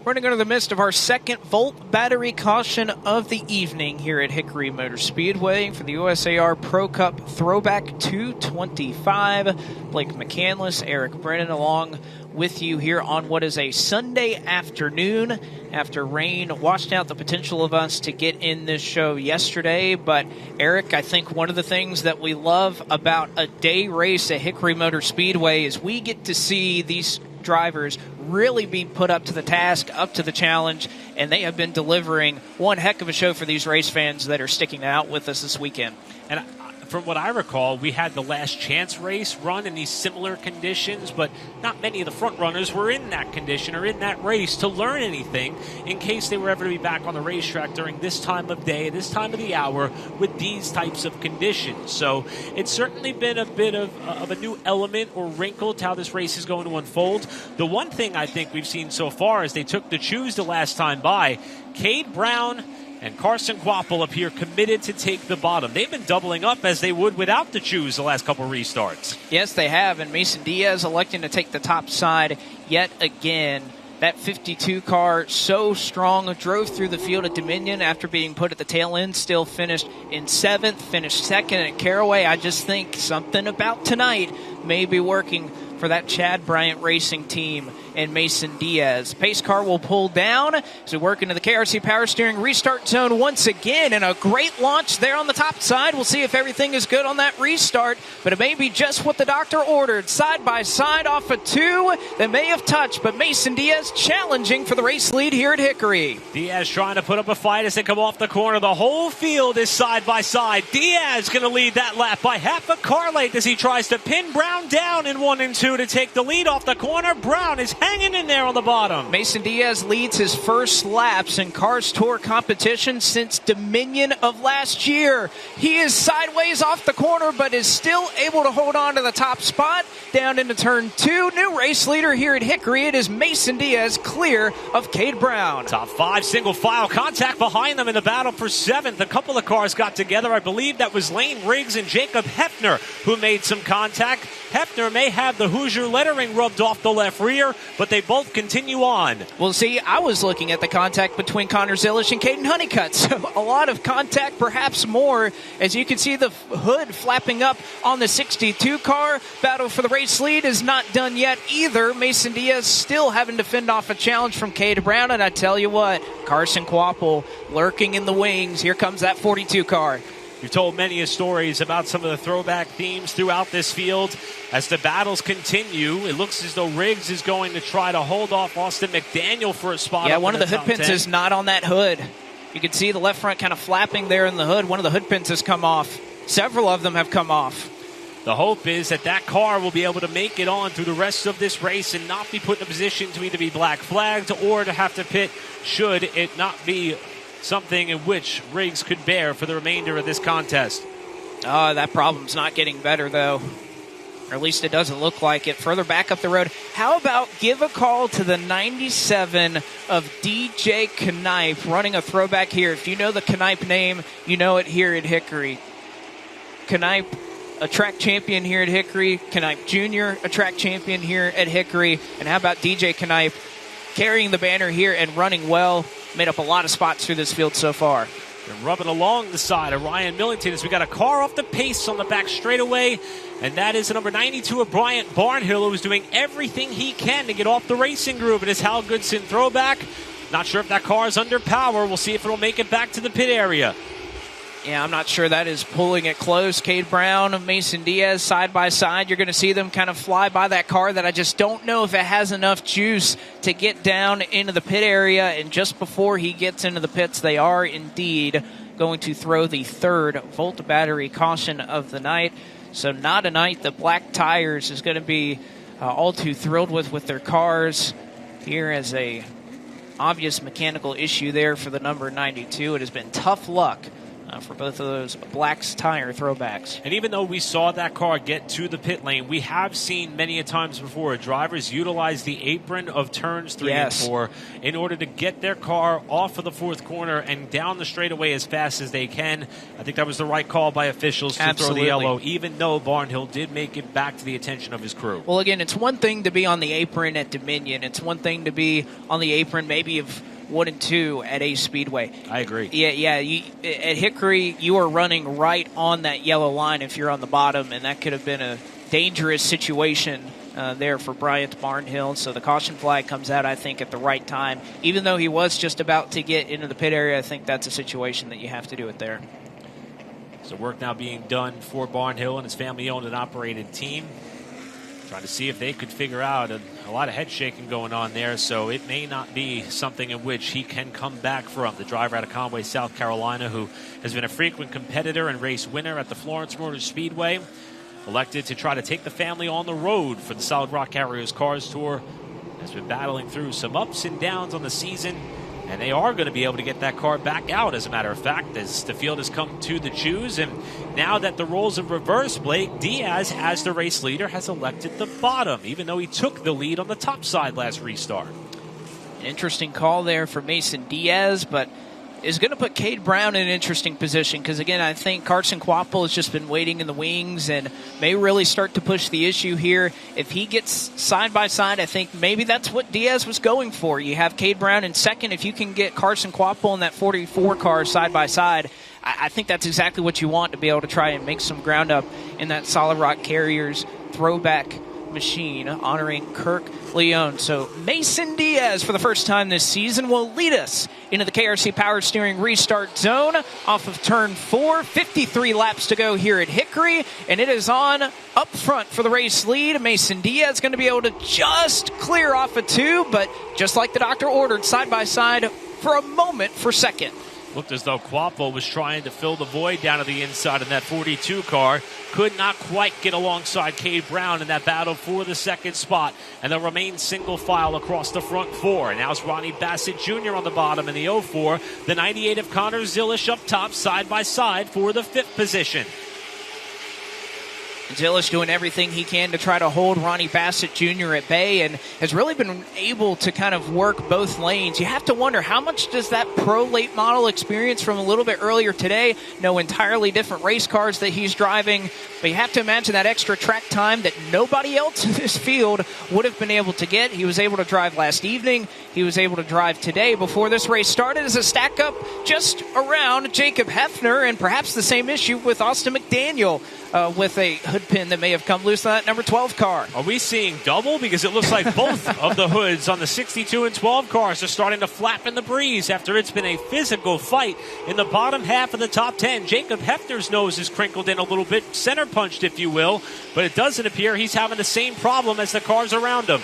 Running under the midst of our second Volt battery caution of the evening here at Hickory Motor Speedway for the USAR Pro Cup Throwback 225. Blake McCandless, Eric Brennan along with you here on what is a Sunday afternoon after rain washed out the potential of us to get in this show yesterday. But Eric, I think one of the things that we love about a day race at Hickory Motor Speedway is we get to see these drivers really be put up to the task, up to the challenge, and they have been delivering one heck of a show for these race fans that are sticking out with us this weekend. And from what I recall, we had the last chance race run in these similar conditions, but not many of the front runners were in that condition or in that race to learn anything in case they were ever to be back on the racetrack during this time of day, this time of the hour, with these types of conditions. So it's certainly been a bit of a new element or wrinkle to how this race is going to unfold. The one thing I think we've seen so far is they took the choose the last time by. Cade Brown and Carson Quapple appear committed to take the bottom. They've been doubling up as they would without the choose the last couple restarts. Yes, they have, and Mason Diaz electing to take the top side yet again. That 52 car, so strong, drove through the field at Dominion after being put at the tail end, still finished in 7th, finished 2nd at Caraway. I just think something about tonight may be working for that Chad Bryant Racing team and Mason Diaz. Pace car will pull down as we work into the KRC Power Steering restart zone once again, and a great launch there on the top side. We'll see if everything is good on that restart, but it may be just what the doctor ordered. Side by side off of 2 that may have touched, but Mason Diaz challenging for the race lead here at Hickory. Diaz trying to put up a fight as they come off the corner. The whole field is side by side. Diaz going to lead that lap by half a car length as he tries to pin Brown down in 1 and 2 to take the lead off the corner. Brown is hanging in there on the bottom. Mason Diaz leads his first laps in Cars Tour competition since Dominion of last year. He is sideways off the corner, but is still able to hold on to the top spot down into turn 2. New race leader here at Hickory. It is Mason Diaz, clear of Cade Brown. Top 5 single file contact behind them in the battle for 7th. A couple of cars got together. I believe that was Lane Riggs and Jacob Hefner who made some contact. Hefner may have the Hoosier lettering rubbed off the left rear, but they both continue on. Well, see, I was looking at the contact between Connor Zilish and Caden Honeycutt. So a lot of contact, perhaps more, as you can see the hood flapping up on the 62 car. Battle for the race lead is not done yet either. Mason Diaz still having to fend off a challenge from Cade Brown, and I tell you what, Carson Quapple lurking in the wings. Here comes that 42 car. You've told many stories about some of the throwback themes throughout this field. As the battles continue, it looks as though Riggs is going to try to hold off Austin McDaniel for a spot. Yeah, one of the hood pins is not on that hood. You can see the left front kind of flapping there in the hood. One of the hood pins has come off. Several of them have come off. The hope is that that car will be able to make it on through the rest of this race and not be put in a position to either be black flagged or to have to pit should it not be something in which Riggs could bear for the remainder of this contest. That problem's not getting better, though. Or at least it doesn't look like it. Further back up the road, how about give a call to the 97 of DJ Knipe, running a throwback here. If you know the Knipe name, you know it here at Hickory. Knipe, a track champion here at Hickory. Knipe Jr., a track champion here at Hickory. And how about DJ Knipe carrying the banner here and running well? Made up a lot of spots through this field so far. They're rubbing along the side of Ryan Millington as we got a car off the pace on the back straightaway, and that is the number 92 of Bryant Barnhill, who is doing everything he can to get off the racing groove. It is Hal Goodson throwback. Not sure if that car is under power. We'll see if it'll make it back to the pit area. Yeah, I'm not sure that is pulling it close. Cade Brown and Mason Diaz side by side. You're going to see them kind of fly by that car that I just don't know if it has enough juice to get down into the pit area. And just before he gets into the pits, they are indeed going to throw the 3rd Volt battery caution of the night. So not a night that Black Tires is going to be all too thrilled with their cars. Here is a obvious mechanical issue there for the number 92. It has been tough luck for both of those Black's Tire throwbacks. And even though we saw that car get to the pit lane, we have seen many a times before drivers utilize the apron of turns 3 and 4 in order to get their car off of the 4th corner and down the straightaway as fast as they can. I think that was the right call by officials to throw the yellow, even though Barnhill did make it back to the attention of his crew. Well, again, it's one thing to be on the apron at Dominion. It's one thing to be on the apron maybe of 1 and 2 at Ace Speedway. I agree. Yeah. At Hickory, you are running right on that yellow line if you're on the bottom, and that could have been a dangerous situation there for Bryant Barnhill. So the caution flag comes out, I think, at the right time. Even though he was just about to get into the pit area, I think that's a situation that you have to do it there. So work now being done for Barnhill and his family-owned and operated team. Trying to see if they could figure out a lot of head shaking going on there, so it may not be something in which he can come back from. The driver out of Conway, South Carolina, who has been a frequent competitor and race winner at the Florence Motor Speedway, elected to try to take the family on the road for the Solid Rock Carriers Cars Tour, has been battling through some ups and downs on the season, and they are going to be able to get that car back out, as a matter of fact, as the field has come to the choose. And now that the roles have reversed, Blake Diaz, as the race leader, has elected the bottom, even though he took the lead on the top side last restart. An interesting call there for Mason Diaz, but is going to put Cade Brown in an interesting position because, again, I think Carson Kvapil has just been waiting in the wings and may really start to push the issue here. If he gets side by side, I think maybe that's what Diaz was going for. You have Cade Brown in second. If you can get Carson Kvapil in that 44 car side by side, I think that's exactly what you want to be able to try and make some ground up in that Solid Rock Carriers throwback machine honoring Kirk Leone. So Mason Diaz, for the first time this season, will lead us into the KRC Power Steering restart zone off of turn 4. 53 laps to go here at Hickory, and it is on up front for the race lead. Mason Diaz going to be able to just clear off a 2, but just like the doctor ordered, side by side for a moment for second. Looked as though Kvapil was trying to fill the void down to the inside in that 42 car. Could not quite get alongside Cade Brown in that battle for the second spot. And they'll remain single file across the front 4. And now it's Ronnie Bassett Jr. on the bottom in the 04. The 98 of Connor Zilish up top, side by side for the 5th position. Zilish doing everything he can to try to hold Ronnie Bassett Jr. at bay and has really been able to kind of work both lanes. You have to wonder, how much does that pro late model experience from a little bit earlier today, no entirely different race cars that he's driving, but you have to imagine that extra track time that nobody else in this field would have been able to get. He was able to drive last evening. He was able to drive today before this race started as a stack up just around Jacob Hefner, and perhaps the same issue with Austin McDaniel with a hood pin that may have come loose on that number 12 car. Are we seeing double? Because it looks like both of the hoods on the 62 and 12 cars are starting to flap in the breeze after it's been a physical fight in the bottom half of the top 10. Jacob Hefner's nose is crinkled in a little bit, center punched if you will, but it doesn't appear he's having the same problem as the cars around him.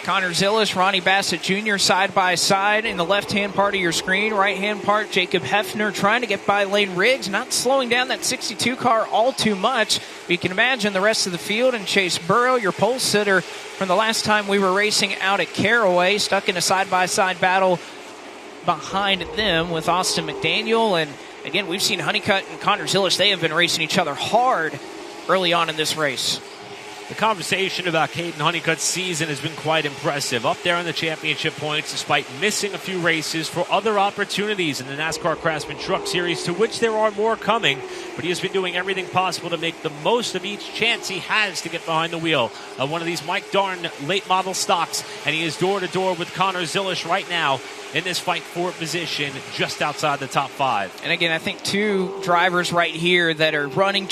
Connor Zilish, Ronnie Bassett Jr. side by side in the left-hand part of your screen. Right-hand part, Jacob Hefner trying to get by Lane Riggs, not slowing down that 62 car all too much. But you can imagine the rest of the field, and Chase Burrow, your pole sitter from the last time we were racing out at Caraway, stuck in a side-by-side battle behind them with Austin McDaniel. And again, we've seen Honeycutt and Connor Zilish. They have been racing each other hard early on in this race. The conversation about Caden Honeycutt's season has been quite impressive. Up there in the championship points despite missing a few races for other opportunities in the NASCAR Craftsman Truck Series, to which there are more coming. But he has been doing everything possible to make the most of each chance he has to get behind the wheel of one of these Mike Darn late model stocks. And he is door to door with Connor Zilish right now in this fight for position just outside the top 5. And again, I think two drivers right here that are running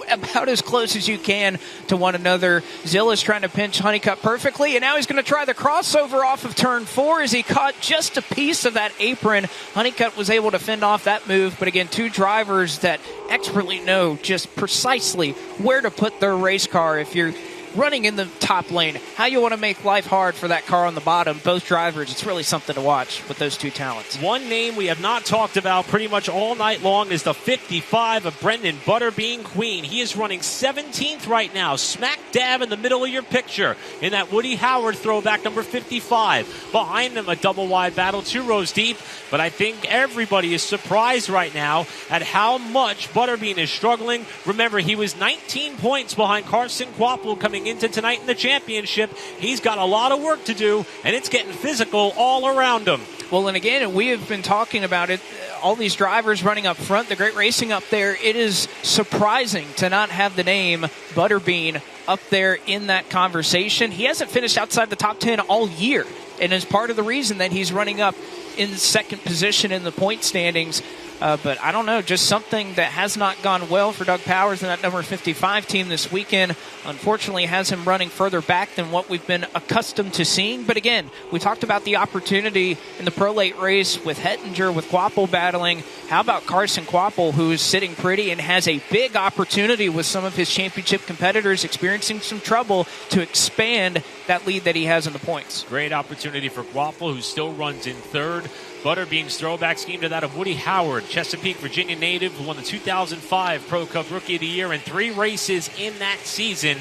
about as close as you can to one another. Zilish trying to pinch Honeycutt perfectly, and now he's going to try the crossover off of turn 4 as he caught just a piece of that apron. Honeycutt was able to fend off that move, but again, two drivers that expertly know just precisely where to put their race car. If you're running in the top lane, how you want to make life hard for that car on the bottom. Both drivers, it's really something to watch with those two talents. One name we have not talked about pretty much all night long is the 55 of Brendan Butterbean Queen. He is running 17th right now, smack dab in the middle of your picture in that Woody Howard throwback number 55. Behind him, a double wide battle, 2 rows deep, but I think everybody is surprised right now at how much Butterbean is struggling. Remember, he was 19 points behind Carson Kvapil coming into tonight in the championship. He's got a lot of work to do, and it's getting physical all around him. Well, and again, we have been talking about it, all these drivers running up front, the great racing up there. It is surprising to not have the name Butterbean up there in that conversation. He hasn't finished outside the top 10 all year, and is part of the reason that he's running up in second position in the point standings. But I don't know, just something that has not gone well for Doug Powers and that number 55 team this weekend. Unfortunately, has him running further back than what we've been accustomed to seeing. But again, we talked about the opportunity in the Pro Late race with Hettinger, with Quapple battling. How about Carson Quapple, who is sitting pretty and has a big opportunity with some of his championship competitors experiencing some trouble to expand that lead that he has in the points. Great opportunity for Quapple, who still runs in third. Butterbean's throwback scheme to that of Woody Howard, Chesapeake, Virginia native, who won the 2005 Pro Cup Rookie of the Year in 3 races in that season.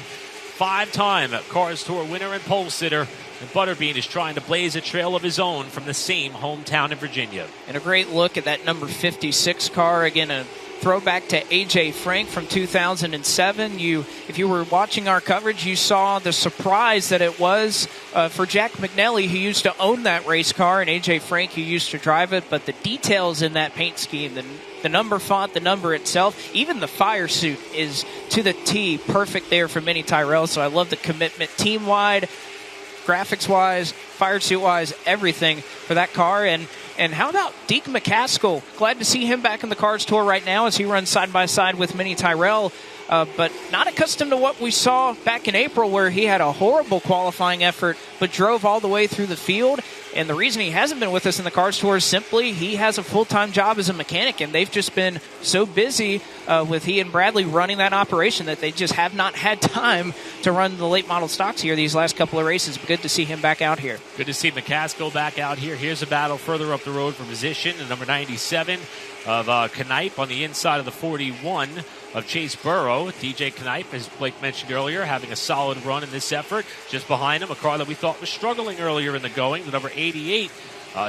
5-time Cars Tour winner and pole sitter. And Butterbean is trying to blaze a trail of his own from the same hometown in Virginia. And a great look at that number 56 car. Again, a throwback to A.J. Frank from 2007. If you were watching our coverage, you saw the surprise that it was for Jack McNally, who used to own that race car, and A.J. Frank, who used to drive it. But the details in that paint scheme, the number font, the number itself, even the fire suit is to the T perfect there for Minnie Tyrell. So I love the commitment team-wide, graphics-wise, fire suit-wise, everything for that car. And how about Deke McCaskill? Glad to see him back in the Cars Tour right now as he runs side-by-side with Minnie Tyrell. But not accustomed to what we saw back in April, where he had a horrible qualifying effort but drove all the way through the field. And the reason he hasn't been with us in the Cars Tour is simply he has a full-time job as a mechanic, and they've just been so busy with he and Bradley running that operation that they just have not had time to run the late model stocks here these last couple of races. But good to see him back out here. Good to see McCaskill back out here. Here's a battle further up the road for position. The number 97 of Knipe on the inside of the 41 of Chase Burrow. DJ Knipe, as Blake mentioned earlier, having a solid run in this effort. Just behind him, a car that we thought was struggling earlier in the going, the number 88,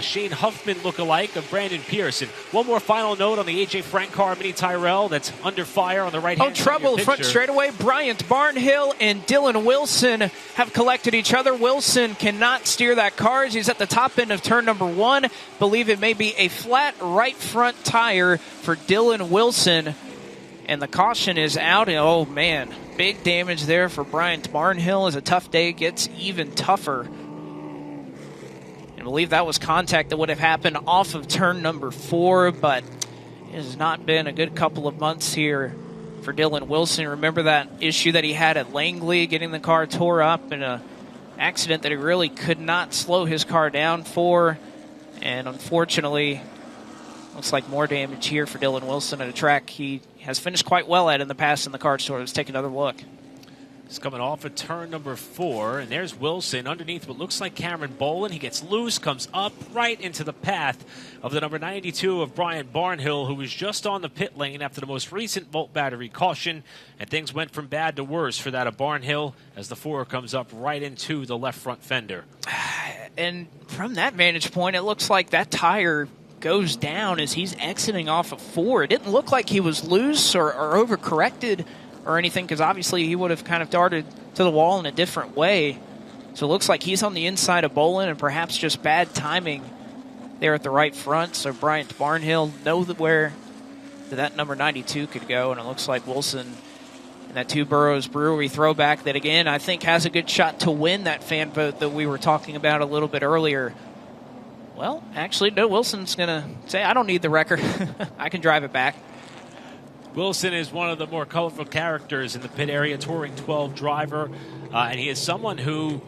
Shane Huffman lookalike of Brandon Pierce. And one more final note on the A.J. Frank car, Minnie Tyrell, that's under fire on the right hand. Oh, trouble front straightaway. Bryant Barnhill and Dylan Wilson have collected each other. Wilson cannot steer that car as he's at the top end of turn number 1. Believe it may be a flat right front tire for Dylan Wilson. And the caution is out. Oh, man. Big damage there for Bryant Barnhill as a tough day gets even tougher. I believe that was contact that would have happened off of turn number 4, but it has not been a good couple of months here for Dylan Wilson. Remember that issue that he had at Langley, getting the car tore up in an accident that he really could not slow his car down for. And unfortunately, looks like more damage here for Dylan Wilson at a track he has finished quite well at in the past in the Cars Tour. Let's take another look. He's coming off of turn number 4, and there's Wilson underneath what looks like Cameron Bolin. He gets loose, comes up right into the path of the number 92 of Brian Barnhill, who was just on the pit lane after the most recent Volt battery caution, and things went from bad to worse for that of Barnhill as the 4 comes up right into the left front fender. And from that vantage point, it looks like that tire goes down as he's exiting off of 4. It didn't look like he was loose or overcorrected or anything, because obviously he would have kind of darted to the wall in a different way. So it looks like he's on the inside of Bolin, and perhaps just bad timing there at the right front. So Bryant Barnhill knows where that number 92 could go, and it looks like Wilson in that Two Burrows Brewery throwback that, again, I think has a good shot to win that fan vote that we were talking about a little bit earlier. Well, actually, no, Wilson's going to say, I don't need the record. I can drive it back. Wilson is one of the more colorful characters in the pit area, touring 12 driver, and he is someone who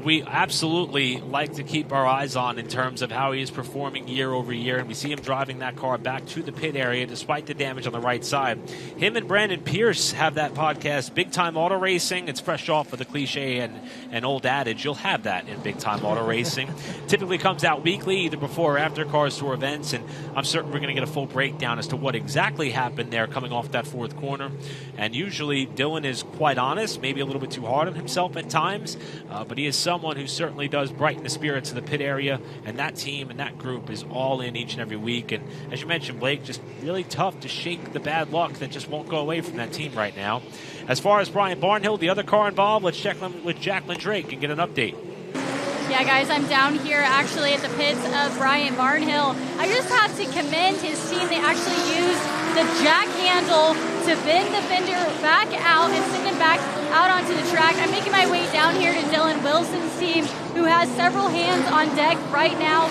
we absolutely like to keep our eyes on in terms of how he is performing year over year, and we see him driving that car back to the pit area despite the damage on the right side. Him and Brandon Pierce have that podcast, Big Time Auto Racing. It's fresh off of the cliche and old adage. You'll have that in Big Time Auto Racing. Typically comes out weekly, either before or after Cars Tour events, and I'm certain we're going to get a full breakdown as to what exactly happened there coming off that 4th corner. And usually Dylan is quite honest, maybe a little bit too hard on himself at times, but he is someone who certainly does brighten the spirits of the pit area, and that team and that group is all in each and every week. And as you mentioned, Blake, just really tough to shake the bad luck that just won't go away from that team right now. As far as Brian Barnhill, the other car involved, let's check with Jacqueline Drake and get an update. Yeah, guys, I'm down here actually at the pits of Brian Barnhill. I just have to commend his team. They actually used the jack handle to bend the fender back out and send him back out onto the track. I'm making my way down here to Dylan Wilson's team, who has several hands on deck right now.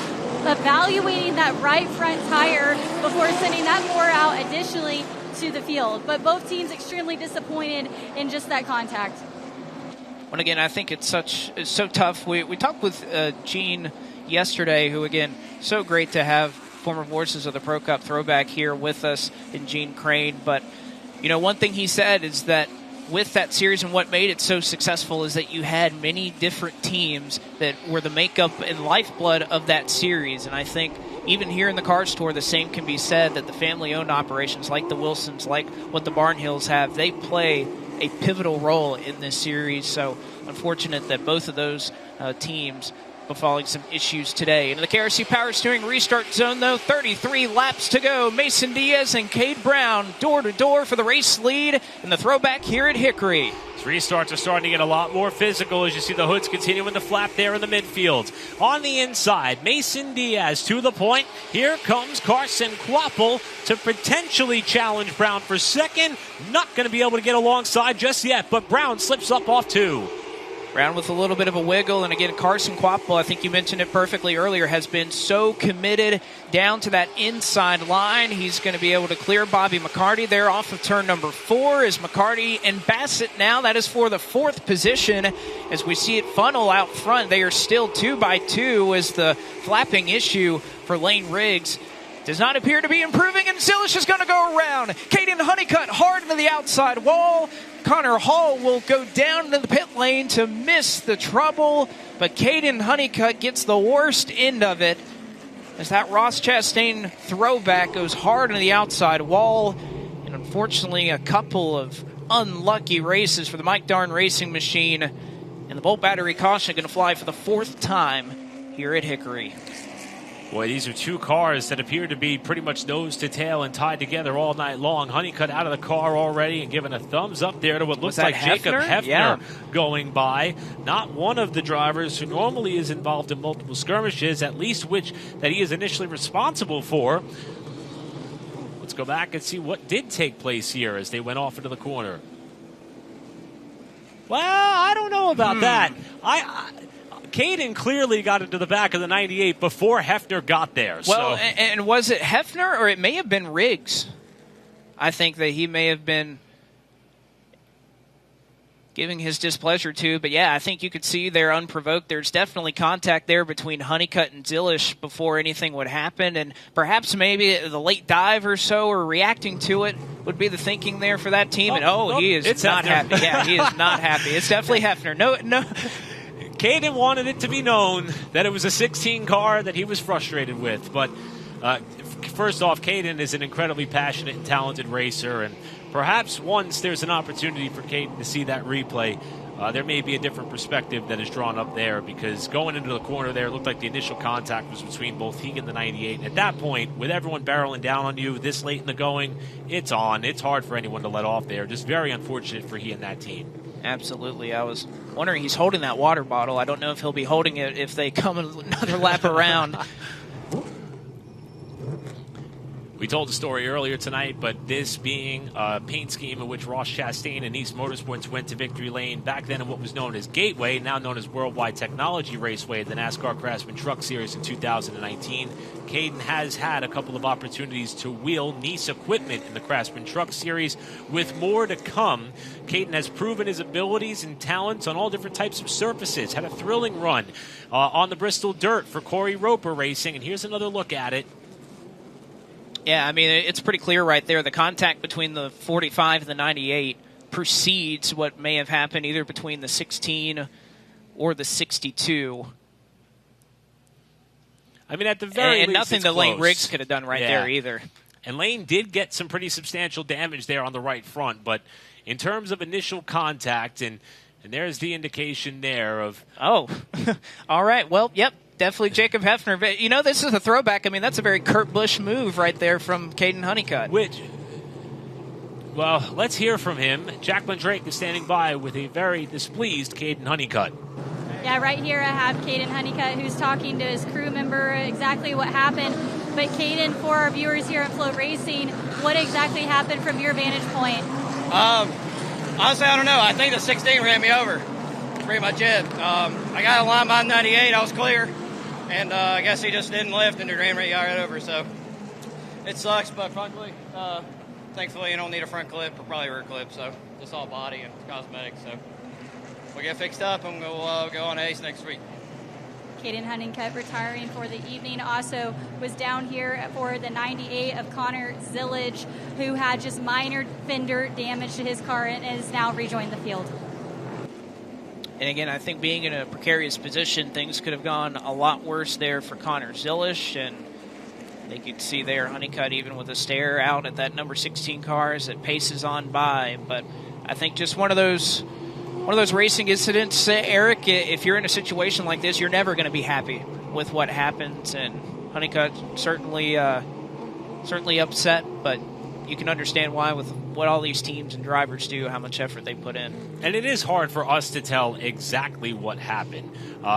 evaluating that right front tire before sending that 4 out additionally to the field. But both teams extremely disappointed in just that contact. And again, I think it's so tough. We talked with Gene yesterday, who, again, so great to have former Voices of the Pro Cup throwback here with us in Gene Crane. But, one thing he said is that with that series and what made it so successful is that you had many different teams that were the makeup and lifeblood of that series. And I think even here in the Cars Tour, the same can be said, that the family-owned operations like the Wilsons, like what the Barnhills have, they play a pivotal role in this series. So unfortunate that both of those teams befalling some issues today. In the KRC Power Steering restart zone, though, 33 laps to go. Mason Diaz and Cade Brown door-to-door for the race lead in the throwback here at Hickory. These restarts are starting to get a lot more physical as you see the hoods continuing to flap there in the midfield. On the inside, Mason Diaz to the point. Here comes Carson Quapple to potentially challenge Brown for second. Not going to be able to get alongside just yet, but Brown slips up off 2. Brown with a little bit of a wiggle, and again, Carson Quapple, I think you mentioned it perfectly earlier, has been so committed down to that inside line. He's going to be able to clear Bobby McCarty there off of turn number 4 as McCarty and Bassett now. That is for the 4th position as we see it funnel out front. They are still 2 by 2 as the flapping issue for Lane Riggs does not appear to be improving, and Zilish is going to go around. Caden Honeycutt hard into the outside wall. Connor Hall will go down into the pit lane to miss the trouble, but Caden Honeycutt gets the worst end of it as that Ross Chastain throwback goes hard into the outside wall. And unfortunately, a couple of unlucky races for the Mike Darn Racing Machine. And the Bolt Battery caution going to fly for the 4th time here at Hickory. Boy, these are 2 cars that appear to be pretty much nose to tail and tied together all night long. Honeycutt out of the car already and giving a thumbs up there to what looks like Jacob Hefner going by. Not one of the drivers who normally is involved in multiple skirmishes, at least which that he is initially responsible for. Let's go back and see what did take place here as they went off into the corner. Well, I don't know about that. Caden clearly got into the back of the 98 before Hefner got there. Well, and was it Hefner or it may have been Riggs? I think that he may have been giving his displeasure to. But, yeah, I think you could see there unprovoked. There's definitely contact there between Honeycutt and Zilish before anything would happen. And perhaps maybe the late dive or so or reacting to it would be the thinking there for that team. He is not happy. Yeah, he is not happy. It's definitely Hefner. No. Caden wanted it to be known that it was a 16 car that he was frustrated with. But first off, Caden is an incredibly passionate and talented racer. And perhaps once there's an opportunity for Caden to see that replay, there may be a different perspective that is drawn up there. Because going into the corner there, it looked like the initial contact was between both he and the 98. And at that point, with everyone barreling down on you this late in the going, it's on. It's hard for anyone to let off there. Just very unfortunate for he and that team. Absolutely. I was wondering, he's holding that water bottle. I don't know if he'll be holding it if they come another lap around. We told the story earlier tonight, but this being a paint scheme in which Ross Chastain and East Motorsports went to victory lane back then in what was known as Gateway, now known as Worldwide Technology Raceway, the NASCAR Craftsman Truck Series in 2019. Caden has had a couple of opportunities to wheel Nice equipment in the Craftsman Truck Series, with more to come. Caden has proven his abilities and talents on all different types of surfaces. Had a thrilling run on the Bristol Dirt for Corey Roper Racing, and here's another look at it. Yeah, I mean, it's pretty clear right there. The contact between the 45 and the 98 precedes what may have happened either between the 16 or the 62. I mean, at the very least, and nothing that Lane Riggs could have done right there either. And Lane did get some pretty substantial damage there on the right front, but in terms of initial contact, and there's the indication there of... Oh, all right. Well, yep. Definitely Jacob Hefner. But, you know, this is a throwback. I mean, that's a very Kurt Busch move right there from Caden Honeycutt. Well, let's hear from him. Jacqueline Drake is standing by with a very displeased Caden Honeycutt. Yeah, right here I have Caden Honeycutt, who's talking to his crew member exactly what happened. But Caden, for our viewers here at Float Racing, what exactly happened from your vantage point? Honestly, I don't know. I think the 16 ran me over. Pretty much it. I got a line by 98. I was clear. and I guess he just didn't lift and it ran right over. So it sucks, but thankfully you don't need a front clip or probably rear clip, so just all body and cosmetics. So we'll get fixed up and we'll go on Ace next week. Caden Honeycutt retiring for the evening. Also was down here for the 98 of Connor Zillage, who had just minor fender damage to his car and is now rejoined the field. And again, I think being in a precarious position, things could have gone a lot worse there for Connor Zillage. And they could see there Honeycutt even with a stare out at that number 16 car as it paces on by. But I think just one of those racing incidents, Eric, if you're in a situation like this, you're never going to be happy with what happens. And Honeycutt certainly upset, but you can understand why with what all these teams and drivers do, how much effort they put in. And it is hard for us to tell exactly what happened.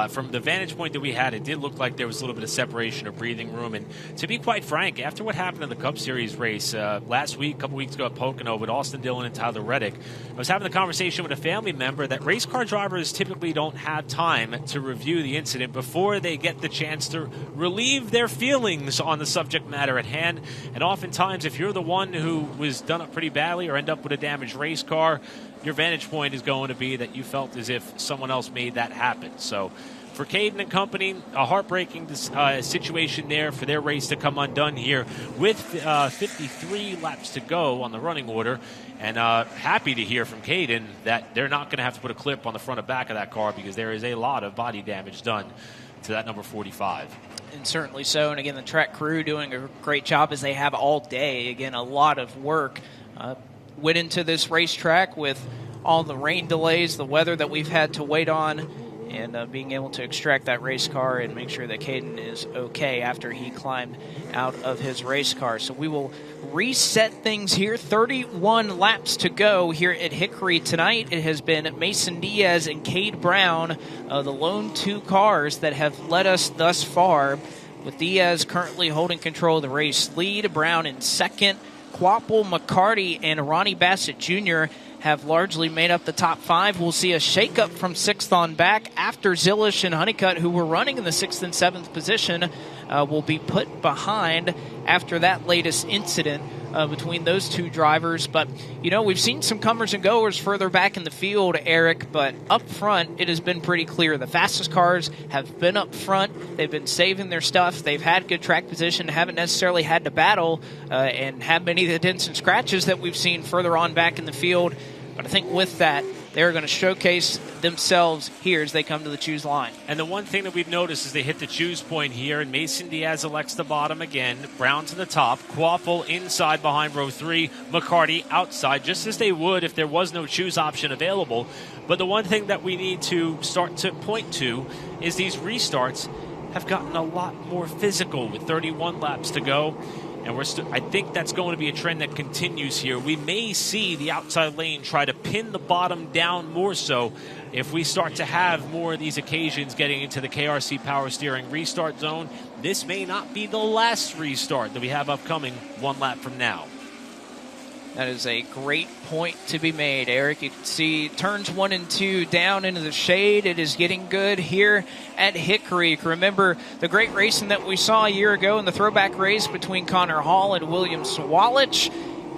From the vantage point that we had, it did look like there was a little bit of separation or breathing room. And to be quite frank, after what happened in the Cup Series race last week, a couple weeks ago at Pocono with Austin Dillon and Tyler Reddick, I was having a conversation with a family member that race car drivers typically don't have time to review the incident before they get the chance to relieve their feelings on the subject matter at hand. And oftentimes, if you're the one who was done up pretty badly or end up with a damaged race car, your vantage point is going to be that you felt as if someone else made that happen. So for Caden and company, a heartbreaking situation there for their race to come undone here with 53 laps to go on the running order. And happy to hear from Caden that they're not going to have to put a clip on the front and back of that car because there is a lot of body damage done to that number 45. And certainly so. And again, the track crew doing a great job as they have all day. Again, a lot of work went into this racetrack with all the rain delays, the weather that we've had to wait on, and being able to extract that race car and make sure that Caden is okay after he climbed out of his race car. So we will reset things here. 31 laps to go here at Hickory tonight. It has been Mason Diaz and Cade Brown, the lone two cars that have led us thus far, with Diaz currently holding control of the race lead, Brown in second. Quapple, McCarty, and Ronnie Bassett Jr. have largely made up the top five. We'll see a shakeup from sixth on back after Zillage and Honeycutt, who were running in the sixth and seventh position, will be put behind after that latest incident between those two drivers. But, we've seen some comers and goers further back in the field, Eric, but up front, it has been pretty clear. The fastest cars have been up front. They've been saving their stuff. They've had good track position, haven't necessarily had to battle and have many of the dents and scratches that we've seen further on back in the field. But I think with that, they're going to showcase themselves here as they come to the choose line. And the one thing that we've noticed is they hit the choose point here, and Mason Diaz elects the bottom again. Brown to the top. Quapple inside behind row 3. McCarty outside, just as they would if there was no choose option available. But the one thing that we need to start to point to is these restarts have gotten a lot more physical with 31 laps to go. And I think that's going to be a trend that continues here. We may see the outside lane try to pin the bottom down more so if we start to have more of these occasions getting into the KRC Power Steering restart zone. This may not be the last restart that we have upcoming one lap from now. That is a great point to be made, Eric. You can see turns 1 and 2 down into the shade. It is getting good here at Hickory. Remember the great racing that we saw a year ago in the throwback race between Connor Hall and William Swalich,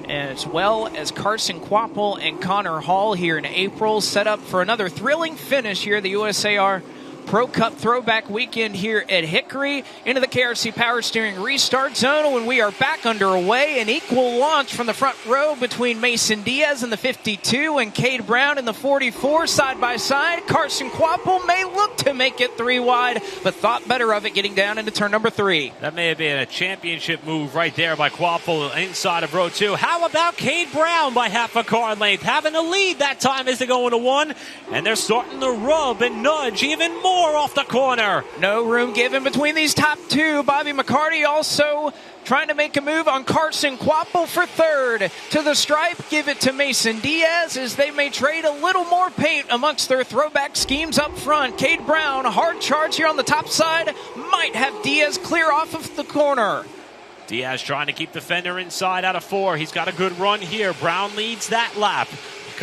as well as Carson Quapple and Connor Hall here in April, set up for another thrilling finish here at the USAR Pro Cup Throwback Weekend here at Hickory. Into the KRC Power Steering restart zone when we are back underway. An equal launch from the front row between Mason Diaz in the 52 and Cade Brown in the 44 side by side. Carson Quapple may look to make it 3 wide, but thought better of it getting down into turn number 3. That may have been a championship move right there by Quapple inside of row 2. How about Cade Brown by half a car length, having a lead that time as they go into 1, and they're starting to rub and nudge even more off the corner. No room given between these top two. Bobby McCarty also trying to make a move on Carson Quapple for third. To the stripe, give it to Mason Diaz as they may trade a little more paint amongst their throwback schemes up front. Cade Brown, hard charge here on the top side, might have Diaz clear off of the corner. Diaz trying to keep the fender inside out of 4. He's got a good run here. Brown leads that lap.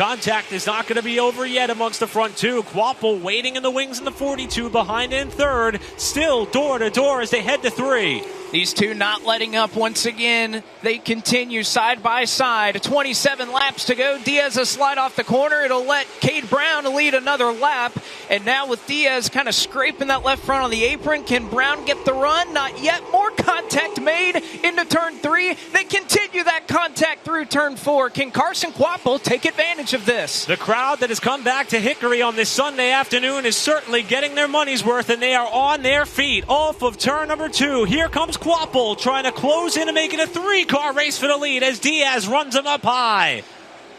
Contact is not going to be over yet amongst the front two. Quapple waiting in the wings in the 42, behind in third. Still door to door as they head to 3. These two not letting up once again. They continue side by side. 27 laps to go. Diaz a slide off the corner. It'll let Cade Brown lead another lap. And now with Diaz kind of scraping that left front on the apron, can Brown get the run? Not yet. More contact made into turn 3. They continue that contact through turn 4. Can Carson Quapple take advantage of this? The crowd that has come back to Hickory on this Sunday afternoon is certainly getting their money's worth, and they are on their feet off of turn number 2. Here comes Quapple trying to close in and make it a 3-car race for the lead as Diaz runs him up high.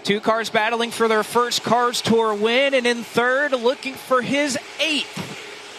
2 cars battling for their first Cars Tour win, and in third, looking for his 8th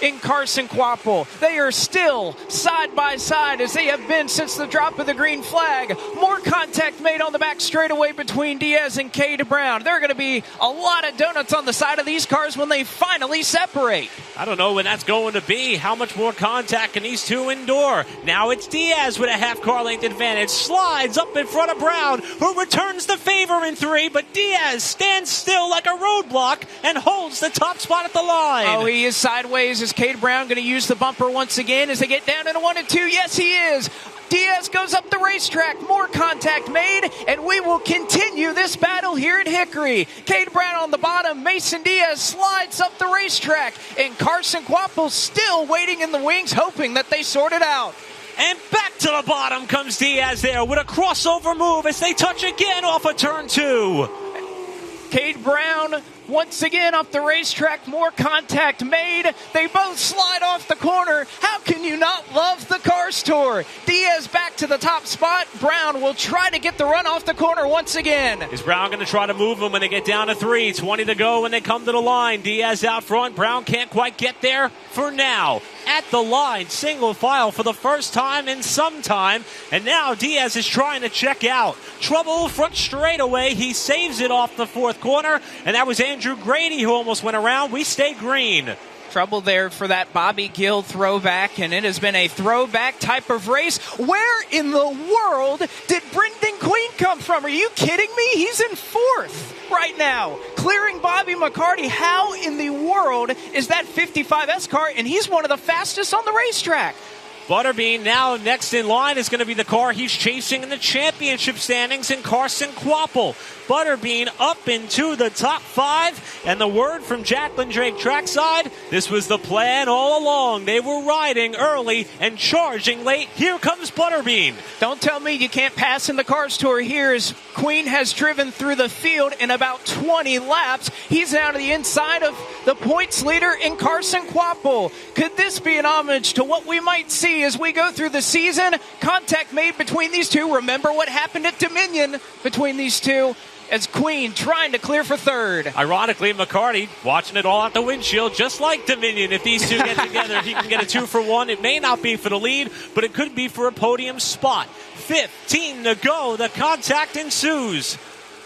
in Carson Quapple. They are still side by side as they have been since the drop of the green flag. More contact made on the back straightaway between Diaz and Cade Brown. There are going to be a lot of donuts on the side of these cars when they finally separate. I don't know when that's going to be. How much more contact can these two endure? Now it's Diaz with a half-car length advantage. Slides up in front of Brown, who returns the favor in 3, but Diaz stands still like a roadblock and holds the top spot at the line. Oh, he is sideways. Is Cade Brown going to use the bumper once again as they get down into 1 and 2? Yes, he is. Diaz goes up the racetrack. More contact made, and we will continue this battle here at Hickory. Cade Brown on the bottom. Mason Diaz slides up the racetrack, and Carson Quapple still waiting in the wings, hoping that they sort it out. And back to the bottom comes Diaz there with a crossover move as they touch again off of turn 2. Cade Brown once again up the racetrack, more contact made. They both slide off the corner. How can you not love the Cars Tour? Diaz back to the top spot. Brown will try to get the run off the corner once again. Is Brown going to try to move them when they get down to 3? 20 to go when they come to the line. Diaz out front. Brown can't quite get there for now. At the line, single file for the first time in some time. And now Diaz is trying to check out. Trouble front straightaway. He saves it off the 4th corner. And that was Andrew Grady who almost went around. We stay green. Trouble there for that Bobby Gill throwback, and it has been a throwback type of race. Where in the world did Brendan Queen come from? Are you kidding me? He's in 4th right now, clearing Bobby McCarty. How in the world is that 55S car? And he's one of the fastest on the racetrack. Butterbean now next in line is going to be the car he's chasing in the championship standings in Carson Quapple. Butterbean up into the top 5, and the word from Jacqueline Drake trackside, this was the plan all along. They were riding early and charging late. Here comes Butterbean. Don't tell me you can't pass in the Cars Tour here as Queen has driven through the field in about 20 laps. He's now to the inside of the points leader in Carson Quapple. Could this be an homage to what we might see as we go through the season? Contact made between these two. Remember what happened at Dominion between these two, as Queen trying to clear for 3rd. Ironically, McCarty watching it all out the windshield, just like Dominion. If these two get together, he can get a 2 for 1. It may not be for the lead, but it could be for a podium spot. 15 to go. The contact ensues.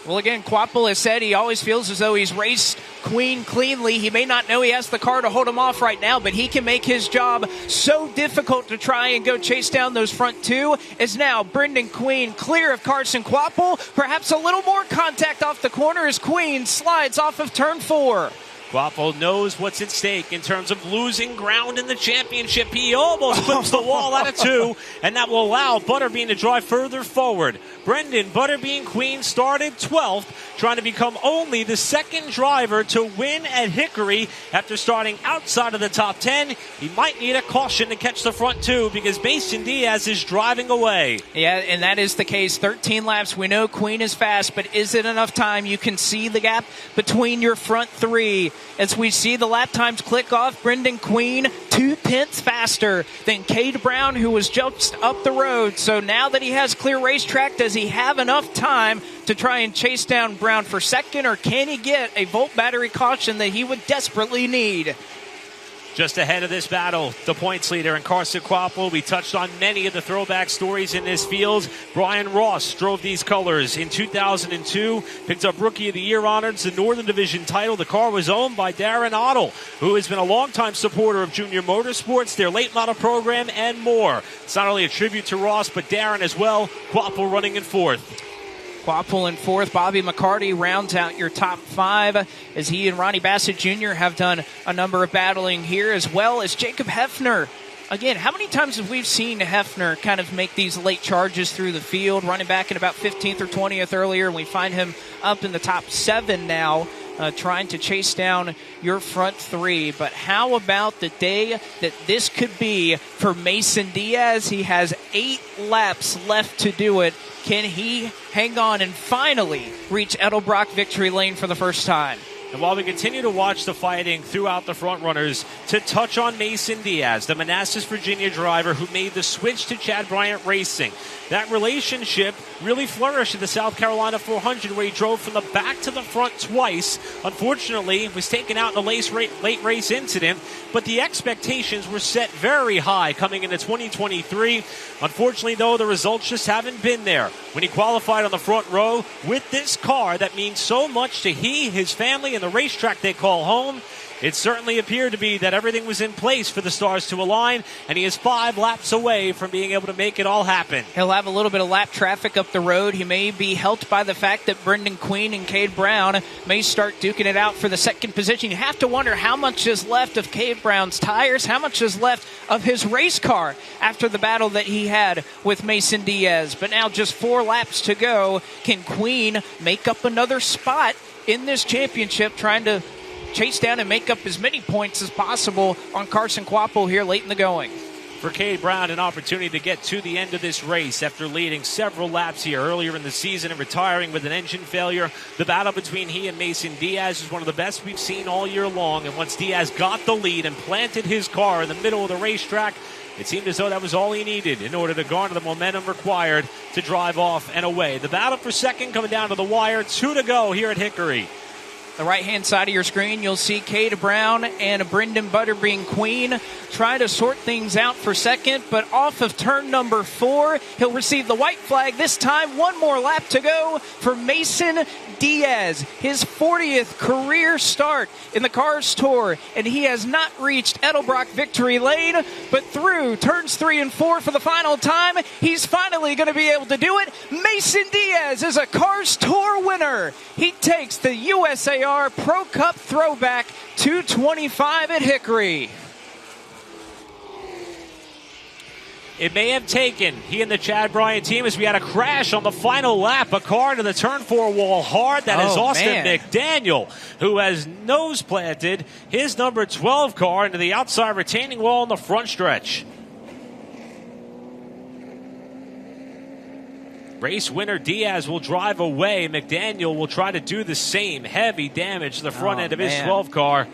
Well, again, Quapple has said he always feels as though he's raced Queen cleanly. He may not know he has the car to hold him off right now, but he can make his job so difficult to try and go chase down those front 2. As now Brendan Queen clear of Carson Quapple. Perhaps a little more contact off the corner as Queen slides off of turn 4. Quapple knows what's at stake in terms of losing ground in the championship. He almost clips the wall out of 2, and that will allow Butterbean to drive further forward. Brendan Butterbean Queen started 12th, trying to become only the 2nd driver to win at Hickory after starting outside of the top 10. He might need a caution to catch the front 2 because Mason Diaz is driving away. Yeah, and that is the case. 13 laps. We know Queen is fast, but is it enough time? You can see the gap between your front 3. As we see the lap times click off, Brendan Queen 2/10 faster than Cade Brown, who was just up the road. So now that he has clear racetrack, does he have enough time to try and chase down Brown for 2nd, or can he get a Volt battery caution that he would desperately need? Just ahead of this battle, the points leader in Carson Quapple. We touched on many of the throwback stories in this field. Brian Ross drove these colors in 2002, picked up Rookie of the Year honors, the Northern Division title. The car was owned by Darren Ottle, who has been a longtime supporter of Junior Motorsports, their late model program, and more. It's not only a tribute to Ross, but Darren as well. Quapple running in 4th. Quapple in fourth. Bobby McCarty rounds out your top 5 as he and Ronnie Bassett Jr. have done a number of battling here, as well as Jacob Hefner. Again, how many times have we seen Hefner kind of make these late charges through the field, running back in about 15th or 20th earlier, and we find him up in the top 7 now, trying to chase down your front 3. But how about the day that this could be for Mason Diaz? He has 8 laps left to do it. Can he hang on and finally reach Edelbrock victory lane for the first time? And while we continue to watch the fighting throughout the front runners, to touch on Mason Diaz, the Manassas, Virginia driver who made the switch to Chad Bryant Racing. That relationship really flourished in the South Carolina 400, where he drove from the back to the front twice. Unfortunately, was taken out in a late race incident, but the expectations were set very high coming into 2023. Unfortunately, though, the results just haven't been there. When he qualified on the front row with this car that means so much to he, his family, and the racetrack they call home, it certainly appeared to be that everything was in place for the stars to align, and he is 5 laps away from being able to make it all happen. He'll have a little bit of lap traffic up the road. He may be helped by the fact that Brendan Queen and Cade Brown may start duking it out for the second position. You have to wonder how much is left of Cade Brown's tires, how much is left of his race car after the battle that he had with Mason Diaz. But now just 4 laps to go. Can Queen make up another spot in this championship, trying to chase down and make up as many points as possible on Carson Quapple here late in the going? For Cade Brown, an opportunity to get to the end of this race after leading several laps here earlier in the season and retiring with an engine failure. The battle between he and Mason Diaz is one of the best we've seen all year long, and once Diaz got the lead and planted his car in the middle of the racetrack, it seemed as though that was all he needed in order to garner the momentum required to drive off and away. The battle for second coming down to the wire. 2 to go here at Hickory. The right-hand side of your screen, you'll see Cade Brown and Brendan Butterbean Queen try to sort things out for second, but off of turn number 4, he'll receive the white flag. This time, 1 more lap to go for Mason Diaz, his 40th career start in the Cars Tour, and he has not reached Edelbrock victory lane, but through turns 3 and 4 for the final time, he's finally going to be able to do it. Mason Diaz is a Cars Tour winner. He takes the USAR Pro Cup Throwback 225 at Hickory. It may have taken he and the Chad Bryant team as we had a crash on the final lap. A car to the turn 4 wall hard. That is Austin McDaniel, who has nose planted his number 12 car into the outside retaining wall in the front stretch. Race winner Diaz will drive away. McDaniel will try to do the same. Heavy damage to the front end of his 12 car.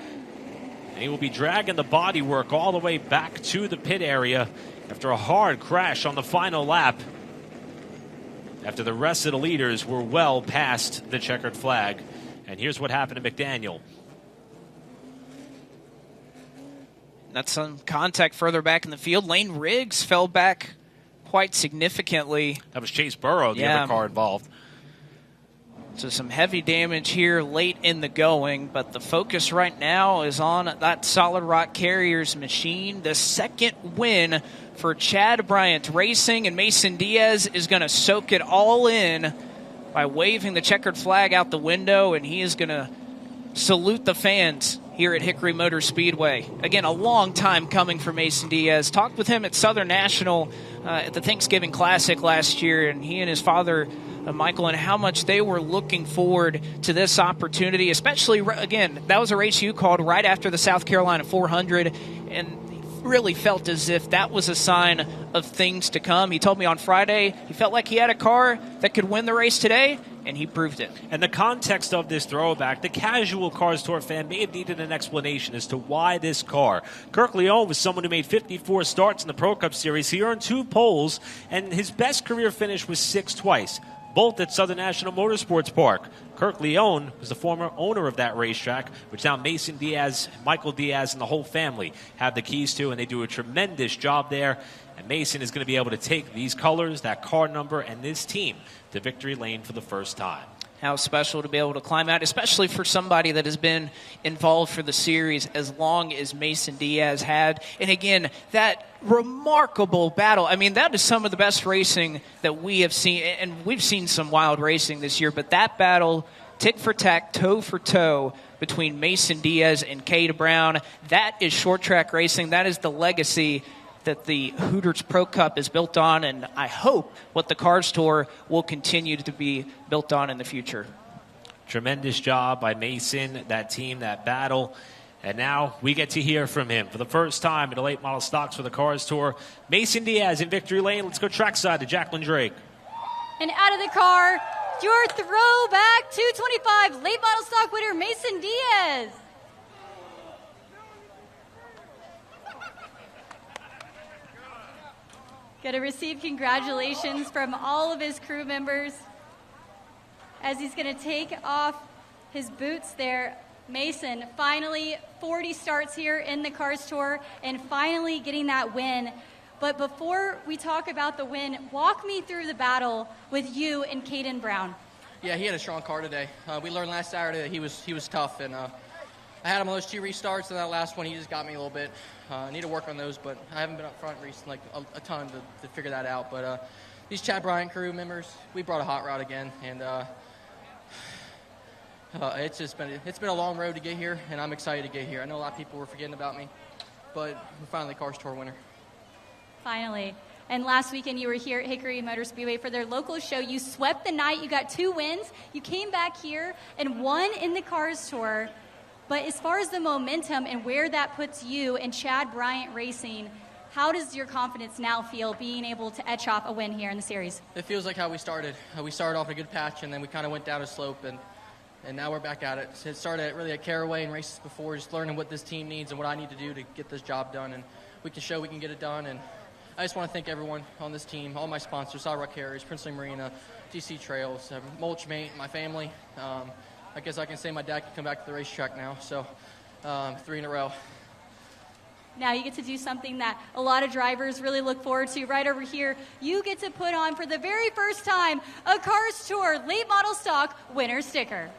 And he will be dragging the bodywork all the way back to the pit area after a hard crash on the final lap, after the rest of the leaders were well past the checkered flag. And here's what happened to McDaniel. That's some contact further back in the field. Lane Riggs fell back quite significantly. That was Chase Burrow, the other car involved. So some heavy damage here late in the going, but the focus right now is on that Solid Rock Carriers machine. The second win for Chad Bryant Racing, and Mason Diaz is going to soak it all in by waving the checkered flag out the window, and he is going to salute the fans here at Hickory Motor Speedway. Again, a long time coming for Mason Diaz. Talked with him at Southern National at the Thanksgiving Classic last year, and he and his father, Michael, and how much they were looking forward to this opportunity, especially, again, that was a race you called right after the South Carolina 400, and really felt as if that was a sign of things to come. He told me on Friday he felt like he had a car that could win the race today, and he proved it. And the context of this throwback, the casual Cars Tour fan may have needed an explanation as to why this car. Kirk Leone was someone who made 54 starts in the Pro Cup Series. He earned 2 poles, and his best career finish was 6th twice, both at Southern National Motorsports Park. Kirk Leone was the former owner of that racetrack, which now Mason Diaz, Michael Diaz, and the whole family have the keys to, and they do a tremendous job there. And Mason is going to be able to take these colors, that car number, and this team to victory lane for the first time. How special to be able to climb out, especially for somebody that has been involved for the series as long as Mason Diaz had. And again, that remarkable battle. I mean, that is some of the best racing that we have seen, and we've seen some wild racing this year, but that battle, tick for tack, toe for toe, between Mason Diaz and Cade Brown, that is short track racing. That is the legacy that the Hooters Pro Cup is built on, and I hope what the Cars Tour will continue to be built on in the future. Tremendous job by Mason, that team, that battle. And now we get to hear from him for the first time in the late model stocks for the Cars Tour. Mason Diaz in victory lane. Let's go trackside to Jacqueline Drake. And out of the car, your throwback 225 late model stock winner, Mason Diaz. Going to receive congratulations from all of his crew members as he's going to take off his boots there. Mason, finally 40 starts here in the Cars Tour and finally getting that win. But before we talk about the win, walk me through the battle with you and Caden Brown. Yeah, he had a strong car today. We learned last Saturday that he was tough, and I had him on those 2 restarts, and that last one he just got me a little bit. I need to work on those, but I haven't been up front recently, like a ton to figure that out. But these Chad Bryant crew members, we brought a hot rod again, and it's been a long road to get here, and I'm excited to get here. I know a lot of people were forgetting about me, but we're finally Cars Tour winner. Finally. And last weekend you were here at Hickory Motor Speedway for their local show. You swept the night. You got 2 wins. You came back here and won in the Cars Tour. But as far as the momentum and where that puts you and Chad Bryant Racing, how does your confidence now feel being able to etch off a win here in the series? It feels like how we started. We started off in a good patch, and then we kind of went down a slope, and now we're back at it. So it started really at Caraway and races before, just learning what this team needs and what I need to do to get this job done, and we can show we can get it done. And I just want to thank everyone on this team, all my sponsors, Solid Rock Carriers, Princely Marina, DC Trails, Mulch Mate, my family. I guess I can say my dad can come back to the racetrack now, so 3 in a row. Now you get to do something that a lot of drivers really look forward to right over here. You get to put on for the very first time a Cars Tour late model stock winner sticker.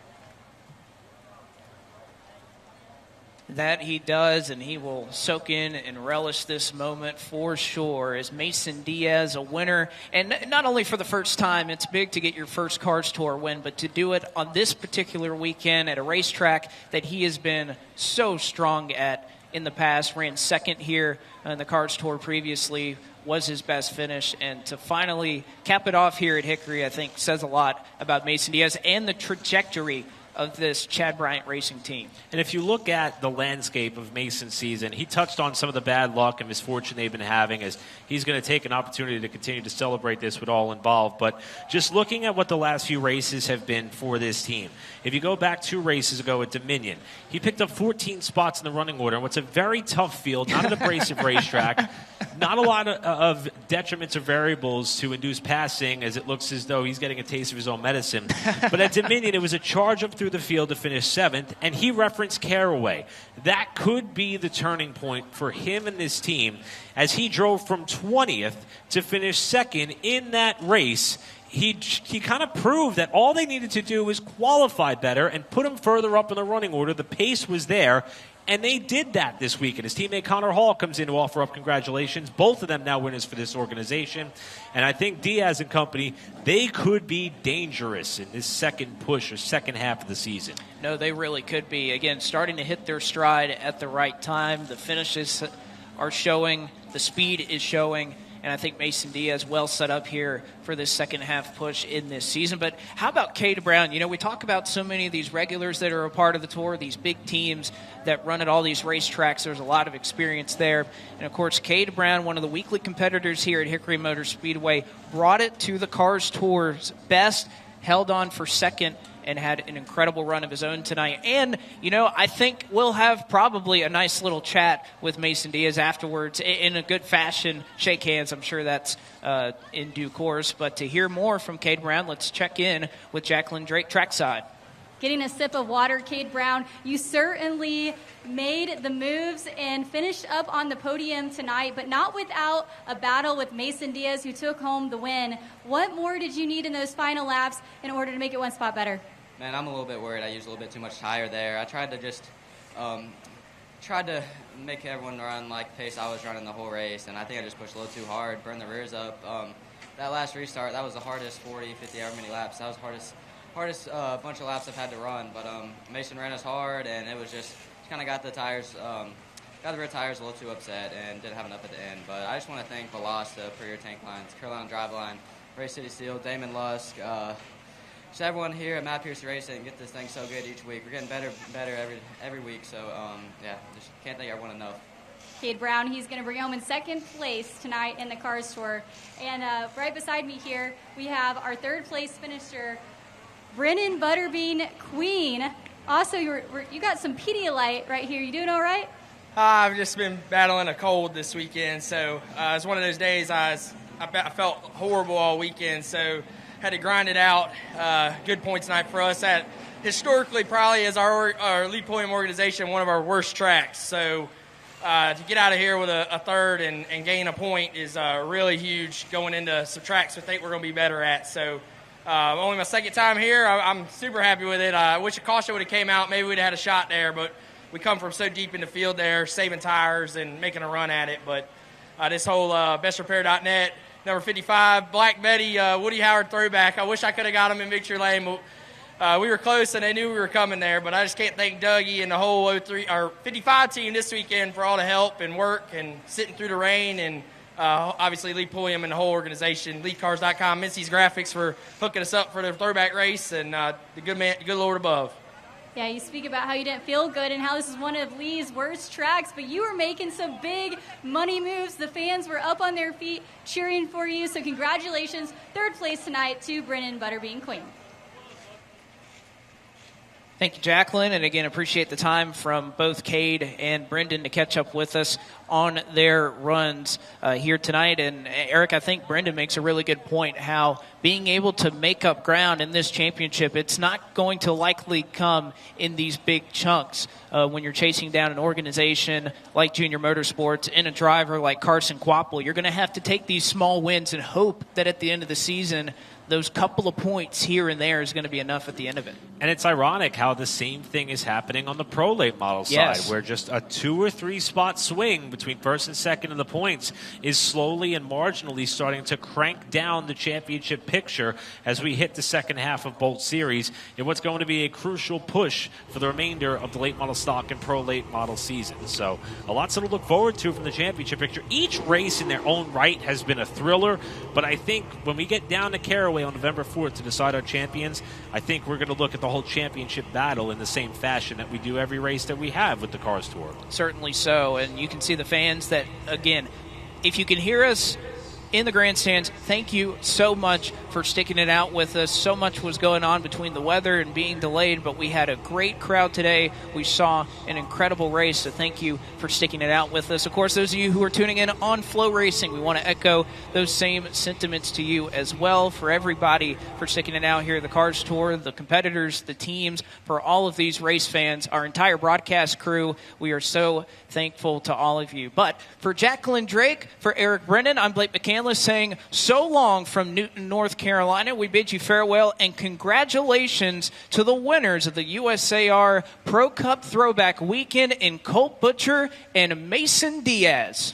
That he does, and he will soak in and relish this moment for sure. As Mason Diaz, a winner, and not only for the first time, it's big to get your first Cars Tour win, but to do it on this particular weekend at a racetrack that he has been so strong at in the past. Ran second here in the Cars Tour previously, was his best finish, and to finally cap it off here at Hickory, I think says a lot about Mason Diaz and the trajectory of this Chad Bryant Racing team. And if you look at the landscape of Mason's season, he touched on some of the bad luck and misfortune they've been having, as he's going to take an opportunity to continue to celebrate this with all involved. But just looking at what the last few races have been for this team, if you go back 2 races ago at Dominion, he picked up 14 spots in the running order in what's a very tough field, not an abrasive racetrack, not a lot of detriments or variables to induce passing, as it looks as though he's getting a taste of his own medicine. But at Dominion, it was a charge up through the field to finish 7th, and he referenced Caraway. That could be the turning point for him and this team, as he drove from 20th to finish 2nd in that race. He kind of proved that all they needed to do was qualify better and put him further up in the running order. The pace was there, and they did that this week. And his teammate Connor Hall comes in to offer up congratulations. Both of them now winners for this organization. And I think Diaz and company, they could be dangerous in this second push or second half of the season. No, they really could be. Again, starting to hit their stride at the right time. The finishes are showing. The speed is showing. And I think Mason Diaz well set up here for this second half push in this season. But how about Cade Brown? You know, we talk about so many of these regulars that are a part of the tour, these big teams that run at all these racetracks. There's a lot of experience there. And, of course, Cade Brown, one of the weekly competitors here at Hickory Motor Speedway, brought it to the Cars Tour's best, held on for second, and had an incredible run of his own tonight. And, you know, I think we'll have probably a nice little chat with Mason Diaz afterwards in a good fashion. Shake hands. I'm sure that's in due course. But to hear more from Cade Brown, let's check in with Jacqueline Drake trackside. getting a sip of water. Cade Brown, you certainly made the moves and finished up on the podium tonight, but not without a battle with Mason Diaz, who took home the win. What more did you need in those final laps in order to make it one spot better? Man, I'm a little bit worried. I used a little bit too much tire there. I tried to just tried to make everyone run like the pace I was running the whole race, and I think I just pushed a little too hard, burned the rears up. That last restart, that was the hardest 40, 50, however many laps. That was the hardest bunch of laps I've had to run. But Mason ran us hard, and it was just kind of got the rear tires a little too upset and didn't have enough at the end. But I just want to thank Velocita, Premier Tank Lines, Carolina Drive Line, Race City Steel, Damon Lusk, just everyone here at Matt Pierce Racing. Get this thing so good each week. We're getting better every week. So just can't thank everyone enough. Cade Brown, he's going to bring home in second place tonight in the Cars Tour. And right beside me here, we have our third place finisher, Brennan Butterbean Queen. Also, you got some Pedialyte right here. You doing all right? I've just been battling a cold this weekend, so it's one of those days I felt horrible all weekend, so had to grind it out. Good points night for us at historically probably as our lead podium organization, one of our worst tracks. So to get out of here with a third and gain a point is really huge going into some tracks we think we're going to be better at. So only my second time here. I'm super happy with it. I wish a caution would have came out. Maybe we'd have had a shot there, but we come from so deep in the field there, saving tires and making a run at it. But this whole bestrepair.net, number 55, Black Betty, Woody Howard throwback. I wish I could have got him in victory lane, but we were close and they knew we were coming there. But I just can't thank Dougie and the whole 55 team this weekend for all the help and work and sitting through the rain, and obviously Lee Pulliam and the whole organization, LeadCars.com, Mincy's Graphics for hooking us up for the throwback race, and the good Lord above. Yeah, you speak about how you didn't feel good and how this is one of Lee's worst tracks, but you were making some big money moves. The fans were up on their feet cheering for you, so congratulations. Third place tonight to Brennan Butterbean Queen. Thank you, Jacqueline, and again, appreciate the time from both Cade and Brendan to catch up with us on their runs here tonight. And Eric, I think Brendan makes a really good point, how being able to make up ground in this championship, it's not going to likely come in these big chunks when you're chasing down an organization like Junior Motorsports and a driver like Carson Quapple. You're going to have to take these small wins and hope that at the end of the season, those couple of points here and there is going to be enough at the end of it. And it's ironic how the same thing is happening on the Pro Late Model side, where just a 2 or 3 spot swing between first and second in the points is slowly and marginally starting to crank down the championship picture as we hit the second half of both series in what's going to be a crucial push for the remainder of the late model stock and Pro Late Model season. So a lot to look forward to from the championship picture. Each race in their own right has been a thriller, but I think when we get down to Caraway on November 4th to decide our champions, I think we're going to look at the whole championship battle in the same fashion that we do every race that we have with the Cars Tour. Certainly so, and you can see the fans that, again, if you can hear us in the grandstands, thank you so much for sticking it out with us. So much was going on between the weather and being delayed, but we had a great crowd today. We saw an incredible race, so thank you for sticking it out with us. Of course, those of you who are tuning in on Flow Racing, we want to echo those same sentiments to you as well. For everybody for sticking it out here at the Cars Tour, the competitors, the teams, for all of these race fans, our entire broadcast crew, we are so thankful to all of you. But for Jacqueline Drake, for Eric Brennan, I'm Blake McCandless saying so long from Newton, North Carolina. We bid you farewell and congratulations to the winners of the USAR Pro Cup Throwback Weekend in Colt Butcher and Mason Diaz.